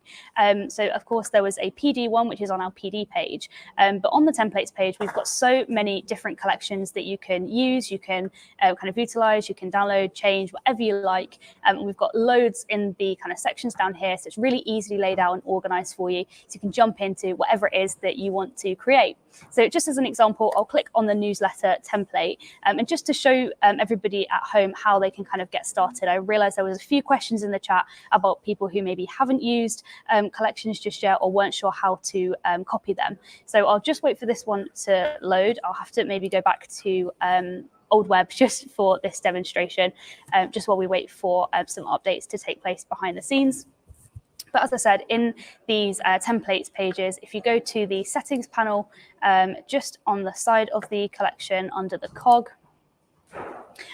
So of course there was a PD one, which is on our PD page, but on the templates page, we've got so many different collections that you can use, you can kind of utilize, you can download, change, whatever you like. We've got loads in the kind of sections down here, so it's really easily laid out and organized for you, so you can jump into whatever it is that you want to create. So just as an example, I'll click on the newsletter template and just to show everybody at home how they can kind of get started. I realized there was a few questions in the chat about people who maybe haven't used collections just yet or weren't sure how to copy them. So I'll just wait for this one to load. I'll have to maybe go back to old web just for this demonstration, just while we wait for some updates to take place behind the scenes. But as I said, in these templates pages, if you go to the settings panel, just on the side of the collection under the cog,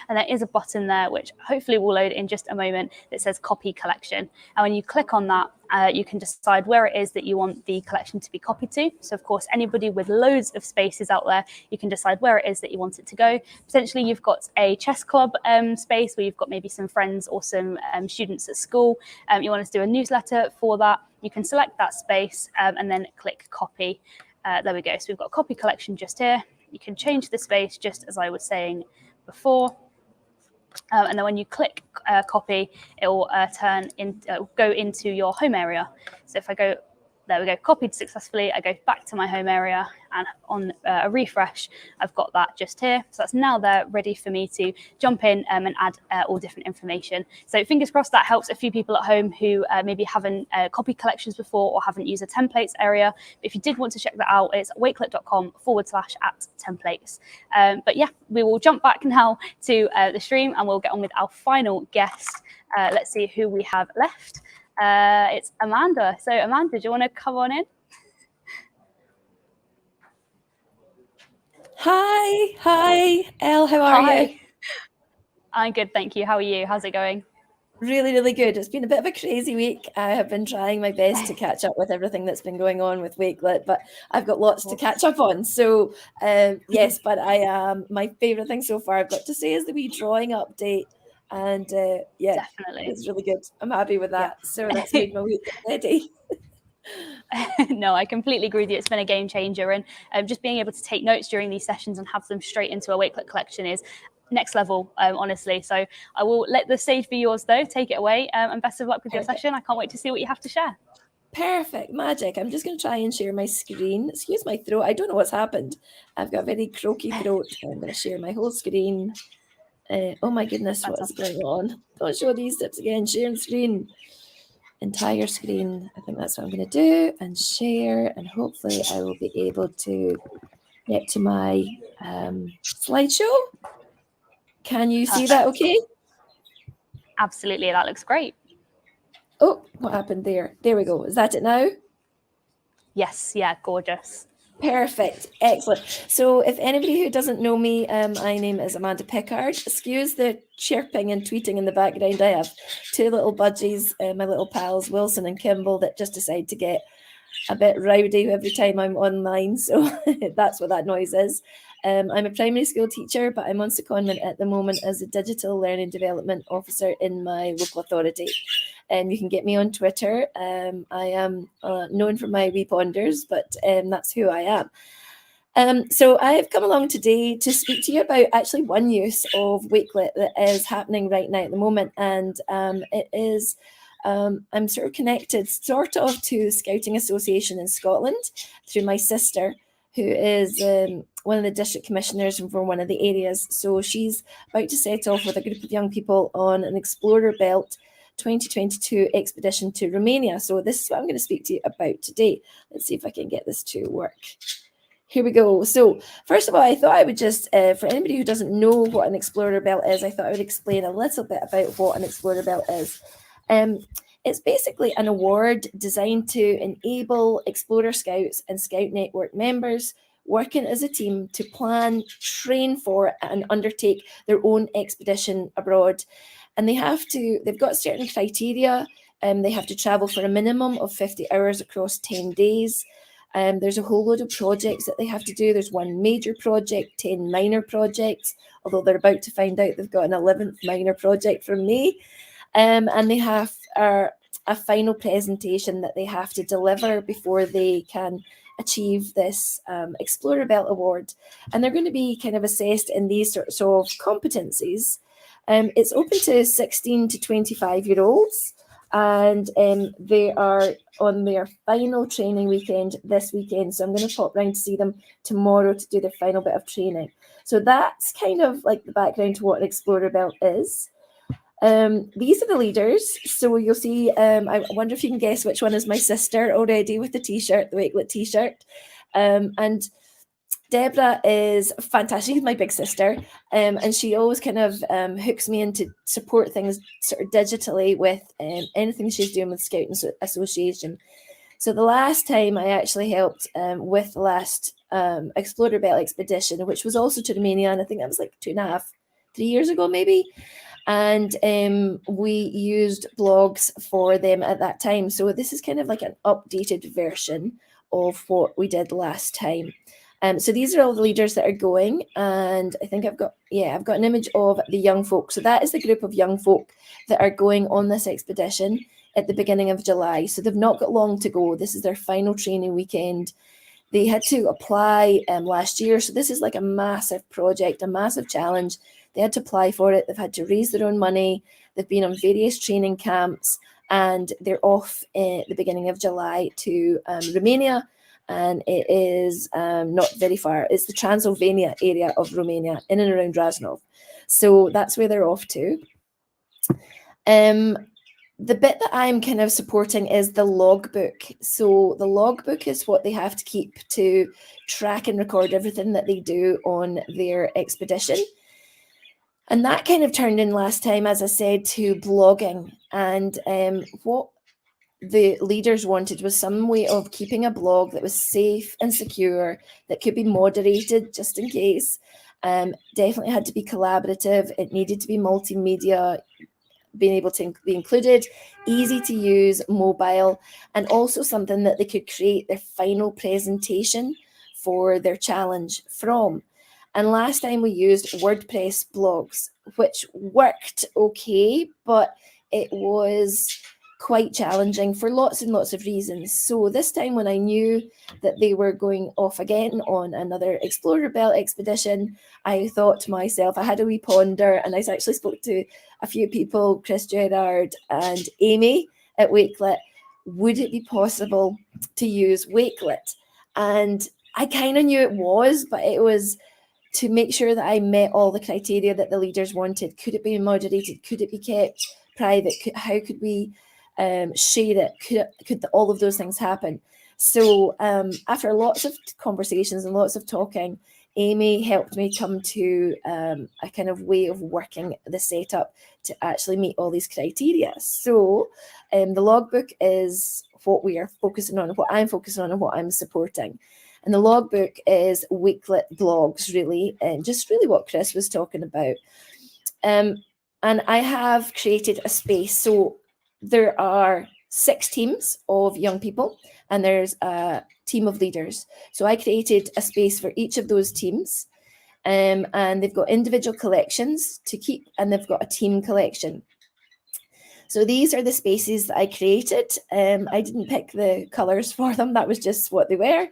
and there is a button there, which hopefully will load in just a moment, that says copy collection. And when you click on that, you can decide where it is that you want the collection to be copied to. So of course, anybody with loads of spaces out there, you can decide where it is that you want it to go. Potentially you've got a chess club space where you've got maybe some friends or some students at school. You want to do a newsletter for that. You can select that space and then click copy. There we go. So we've got copy collection just here. You can change the space just as I was saying before. And then when you click copy, it will go into your home area. So if I go There we go, copied successfully. I go back to my home area, and on a refresh, I've got that just here. So that's now there, ready for me to jump in and add all different information. So fingers crossed that helps a few people at home who maybe haven't copied collections before or haven't used a templates area. But if you did want to check that out, it's wakelet.com/@templates. But yeah, we will jump back now to the stream, and we'll get on with our final guest. Let's see who we have left. It's Amanda. So Amanda, do you want to come on in? Hi, Elle, how are you? I'm good, thank you. How are you? How's it going? Really, really good. It's been a bit of a crazy week. I have been trying my best to catch up with everything that's been going on with Wakelet, but I've got lots to catch up on. So yes, but my favourite thing so far I've got to say is the wee drawing update. And yeah, Definitely. it's really good. I'm happy with that. Yeah. So that's made my week already. No, I completely agree with you. It's been a game changer, and just being able to take notes during these sessions and have them straight into a Wakelet collection is next level, honestly. So I will let the stage be yours, though. Take it away, and best of luck with your session. I can't wait to see what you have to share. Perfect, magic. I'm just going to try and share my screen. Excuse my throat. I don't know what's happened. I've got a very croaky throat. I'm going to share my whole screen. Oh my goodness, what is going on? Don't show these tips again. Sharing screen. Entire screen. I think that's what I'm going to do, and share, and hopefully I will be able to get to my slideshow. Can you see that okay? Absolutely, that looks great. Oh, what happened there? There we go. Is that it now? Yes, yeah, gorgeous. Perfect, excellent. So if anybody who doesn't know me, my name is Amanda Pickard. Excuse the chirping and tweeting in the background. I have two little budgies, my little pals, Wilson and Kimball, that just decide to get a bit rowdy every time I'm online. So that's what that noise is. I'm a primary school teacher, but I'm on secondment at the moment as a digital learning development officer in my local authority. You can get me on Twitter. I am known for my wee ponders, but that's who I am. So I've come along today to speak to you about actually one use of Wakelet that is happening right now at the moment. And it is, I'm sort of connected to Scouting Association in Scotland through my sister, who is one of the district commissioners from one of the areas. So she's about to set off with a group of young people on an Explorer Belt 2022 expedition to Romania. So this is what I'm going to speak to you about today. Let's see if I can get this to work. Here we go. So first of all, I thought I would just, for anybody who doesn't know what an Explorer Belt is, I thought I would explain a little bit about what an Explorer Belt is. It's basically an award designed to enable Explorer Scouts and Scout Network members working as a team to plan, train for, and undertake their own expedition abroad. And they've got certain criteria. They have to travel for a minimum of 50 hours across 10 days. There's a whole load of projects that they have to do. There's one major project, 10 minor projects, although they're about to find out they've got an 11th minor project from me. And they have a final presentation that they have to deliver before they can achieve this Explorer Belt Award. And they're going to be kind of assessed in these sorts of competencies. It's open to 16 to 25-year-olds, and they are on their final training weekend this weekend. So I'm going to pop round to see them tomorrow to do their final bit of training. So that's kind of like the background to what an Explorer Belt is. These are the leaders. So you'll see, I wonder if you can guess which one is my sister already with the t-shirt, the Wakelet t-shirt. And Deborah is fantastic. She's my big sister, and she always kind of hooks me in to support things sort of digitally with anything she's doing with Scouting Association. So the last time I actually helped with the last Explorer Belt expedition, which was also to Romania, and I think that was like 2.5, 3 years ago maybe. And we used blogs for them at that time. So this is kind of like an updated version of what we did last time. So these are all the leaders that are going, and I think I've got an image of the young folk. So that is the group of young folk that are going on this expedition at the beginning of July. So they've not got long to go. This is their final training weekend. They had to apply last year. So this is like a massive project, a massive challenge. They had to apply for it. They've had to raise their own money. They've been on various training camps, and they're off at the beginning of July to Romania, and it is not very far. It's the Transylvania area of Romania, in and around Rasnov. So that's where they're off to. The bit that I'm kind of supporting is the logbook. So the logbook is what they have to keep to track and record everything that they do on their expedition. And that kind of turned in last time, as I said, to blogging. And what the leaders wanted was some way of keeping a blog that was safe and secure, that could be moderated just in case. Definitely had to be collaborative. It needed to be multimedia, being able to be included, easy to use, mobile, and also something that they could create their final presentation for their challenge from. And last time we used WordPress blogs, which worked okay, but it was quite challenging for lots and lots of reasons. So this time, when I knew that they were going off again on another Explorer Belt expedition, I thought to myself, I had a wee ponder, and I actually spoke to a few people, Chris Gerard and Amy at Wakelet. Would it be possible to use Wakelet? And I kind of knew it was, but it was to make sure that I met all the criteria that the leaders wanted. Could it be moderated? Could it be kept private? How could we share it? Could all of those things happen? So after lots of conversations and lots of talking, Amy helped me come to a kind of way of working the setup to actually meet all these criteria. So the logbook is what we are focusing on, what I'm focusing on, and what I'm supporting. And the logbook is Wakelet blogs, really, and just really what Chris was talking about. And I have created a space. So there are 6 teams of young people, and there's a team of leaders. So I created a space for each of those teams, and they've got individual collections to keep, and they've got a team collection. So these are the spaces that I created. I didn't pick the colours for them. That was just what they were.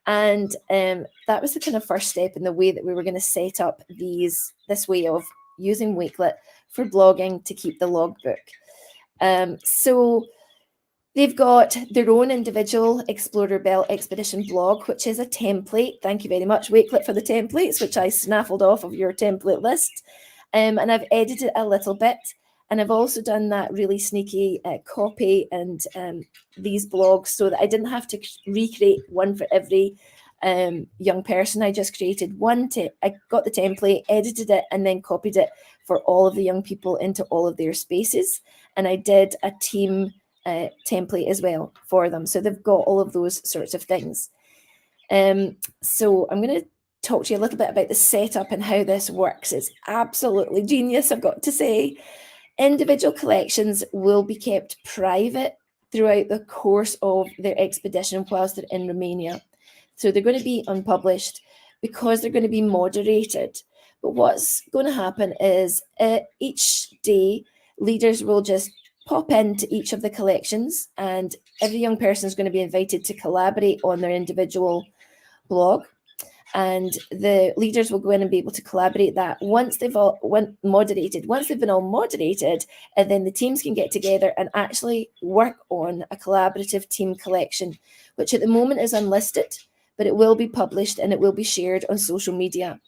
And that was the kind of first step in the way that we were going to set up this way of using Wakelet for blogging to keep the logbook. So they've got their own individual Explorer Belt Expedition blog, which is a template. Thank you very much, Wakelet, for the templates, which I snaffled off of your template list. And I've edited a little bit. And I've also done that really sneaky copy and these blogs so that I didn't have to recreate one for every young person. I just created one. I got the template, edited it, and then copied it for all of the young people into all of their spaces. And I did a team template as well for them. So they've got all of those sorts of things. So I'm going to talk to you a little bit about the setup and how this works. It's absolutely genius, I've got to say. Individual collections will be kept private throughout the course of their expedition whilst they're in Romania. So they're going to be unpublished because they're going to be moderated. But what's going to happen is each day, leaders will just pop into each of the collections, and every young person is going to be invited to collaborate on their individual blog. And the leaders will go in and be able to collaborate that once they've all moderated. Once they've been all moderated, and then the teams can get together and actually work on a collaborative team collection, which at the moment is unlisted, but it will be published and it will be shared on social media.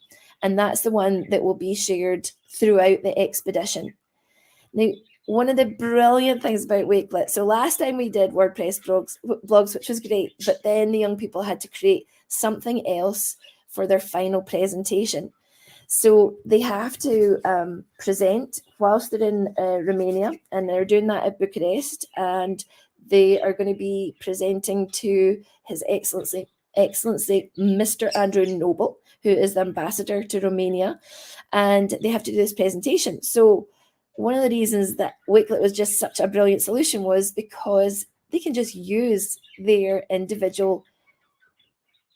And that's the one that will be shared throughout the expedition. Now, one of the brilliant things about Wakelet, so last time we did WordPress blogs, which was great, but then the young people had to create something else for their final presentation. So they have to present whilst they're in Romania, and they're doing that at Bucharest, and they are going to be presenting to His Excellency, Mr. Andrew Noble, who is the ambassador to Romania, and they have to do this presentation. So one of the reasons that Wakelet was just such a brilliant solution was because they can just use their individual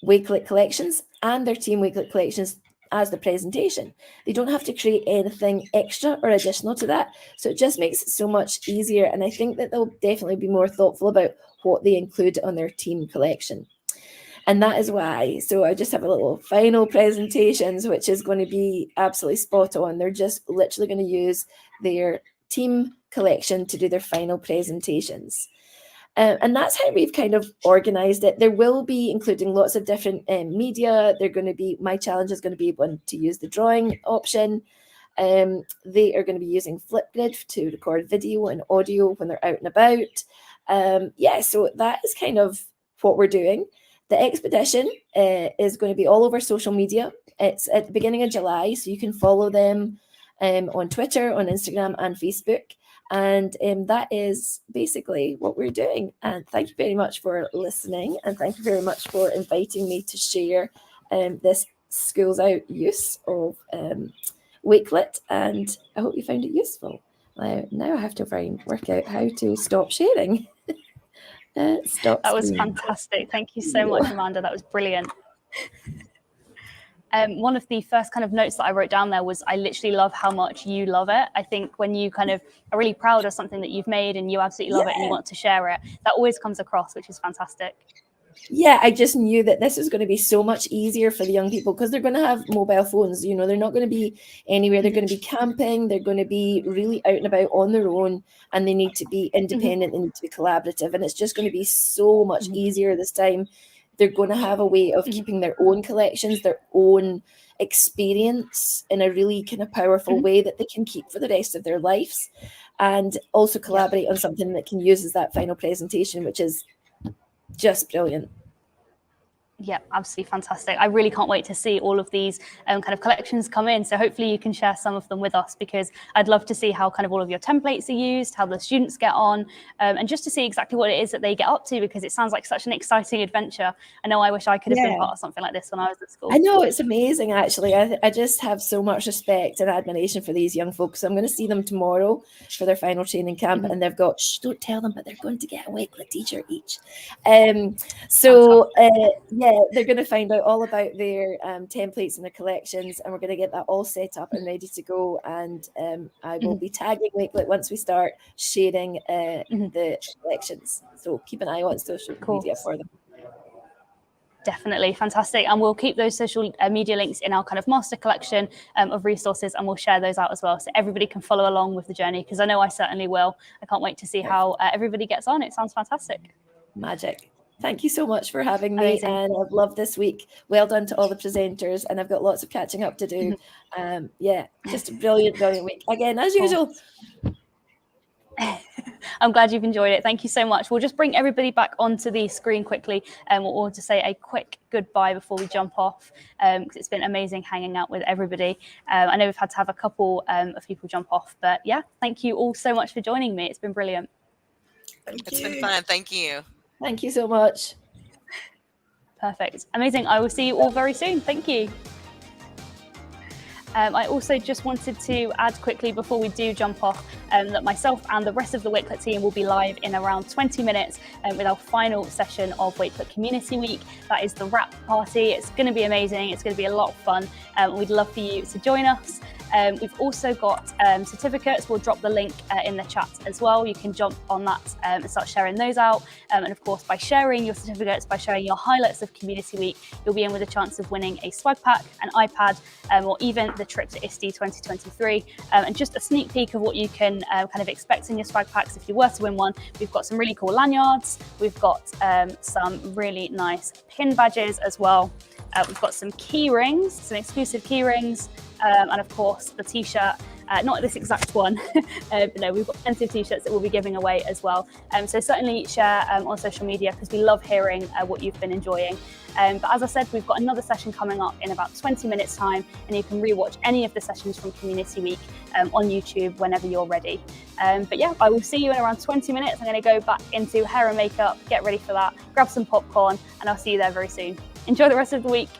Wakelet collections and their team Wakelet collections as the presentation. They don't have to create anything extra or additional to that. So it just makes it so much easier. And I think that they'll definitely be more thoughtful about what they include on their team collection. And that is why. So I just have a little final presentations, which is going to be absolutely spot on. They're just literally going to use their team collection to do their final presentations. And that's how we've kind of organized it. There will be including lots of different media. They're going to be, my challenge is going to be able to use the drawing option. They are going to be using Flipgrid to record video and audio when they're out and about. Yeah, so that is kind of what we're doing. The expedition is going to be all over social media. It's at the beginning of July, so you can follow them on Twitter, on Instagram and Facebook. And that is basically what we're doing. And thank you very much for listening. And thank you very much for inviting me to share this Schools Out use of Wakelet. And I hope you found it useful. Now I have to work out how to stop sharing. That was fantastic. Thank you so much, Amanda. That was brilliant. One of the first kind of notes that I wrote down there was I literally love how much you love it. I think when you kind of are really proud of something that you've made and you absolutely love it and you want to share it, that always comes across, which is fantastic. Yeah, I just knew that this was going to be so much easier for the young people because they're going to have mobile phones. You know, they're not going to be anywhere. They're going to be camping. They're going to be really out and about on their own, and they need to be independent. They need to be collaborative, and it's just going to be so much easier this time. They're going to have a way of keeping their own collections, their own experience in a really kind of powerful way that they can keep for the rest of their lives, and also collaborate on something that can use as that final presentation, which is just brilliant. Yeah, absolutely fantastic. I really can't wait to see all of these kind of collections come in. So hopefully you can share some of them with us, because I'd love to see how kind of all of your templates are used, how the students get on, and just to see exactly what it is that they get up to, because it sounds like such an exciting adventure. I know I wish I could have been part of something like this when I was at school. I know, it's amazing, actually. I just have so much respect and admiration for these young folks. So I'm going to see them tomorrow for their final training camp, and they've got, don't tell them, but they're going to get a Wakelet t-shirt each. Yeah, they're going to find out all about their templates and their collections, and we're going to get that all set up and ready to go. And I will be tagging Wakelet once we start sharing the collections. So keep an eye on social media for them. Definitely, fantastic. And we'll keep those social media links in our kind of master collection of resources, and we'll share those out as well, so everybody can follow along with the journey, because I know I certainly will. I can't wait to see how everybody gets on. It sounds fantastic. Magic. Thank you so much for having me. Amazing. And I've loved this week. Well done to all the presenters, and I've got lots of catching up to do. Yeah, just a brilliant week. Again, as usual. I'm glad you've enjoyed it. Thank you so much. We'll just bring everybody back onto the screen quickly, and we'll just say a quick goodbye before we jump off, because it's been amazing hanging out with everybody. I know we've had to have a couple of people jump off, but yeah, thank you all so much for joining me. It's been brilliant. It's been fun. Thank you. Thank you so much. Perfect. Amazing. I will see you all very soon. Thank you. I also just wanted to add quickly before we do jump off that myself and the rest of the Wakelet team will be live in around 20 minutes with our final session of Wakelet Community Week. That is the wrap party. It's going to be amazing. It's going to be a lot of fun. We'd love for you to join us. We've also got certificates. We'll drop the link in the chat as well. You can jump on that and start sharing those out. And of course, by sharing your certificates, by sharing your highlights of Community Week, you'll be in with a chance of winning a swag pack, an iPad, or even the trip to ISTE 2023. And just a sneak peek of what you can kind of expect in your swag packs if you were to win one. We've got some really cool lanyards. We've got some really nice pin badges as well. We've got some key rings, some exclusive key rings, and of course the t-shirt, not this exact one, but no, we've got plenty of t-shirts that we'll be giving away as well. So certainly share on social media, because we love hearing what you've been enjoying. But as I said, we've got another session coming up in about 20 minutes time, and you can rewatch any of the sessions from Community Week on YouTube whenever you're ready. But yeah, I will see you in around 20 minutes. I'm going to go back into hair and makeup, get ready for that, grab some popcorn, and I'll see you there very soon. Enjoy the rest of the week.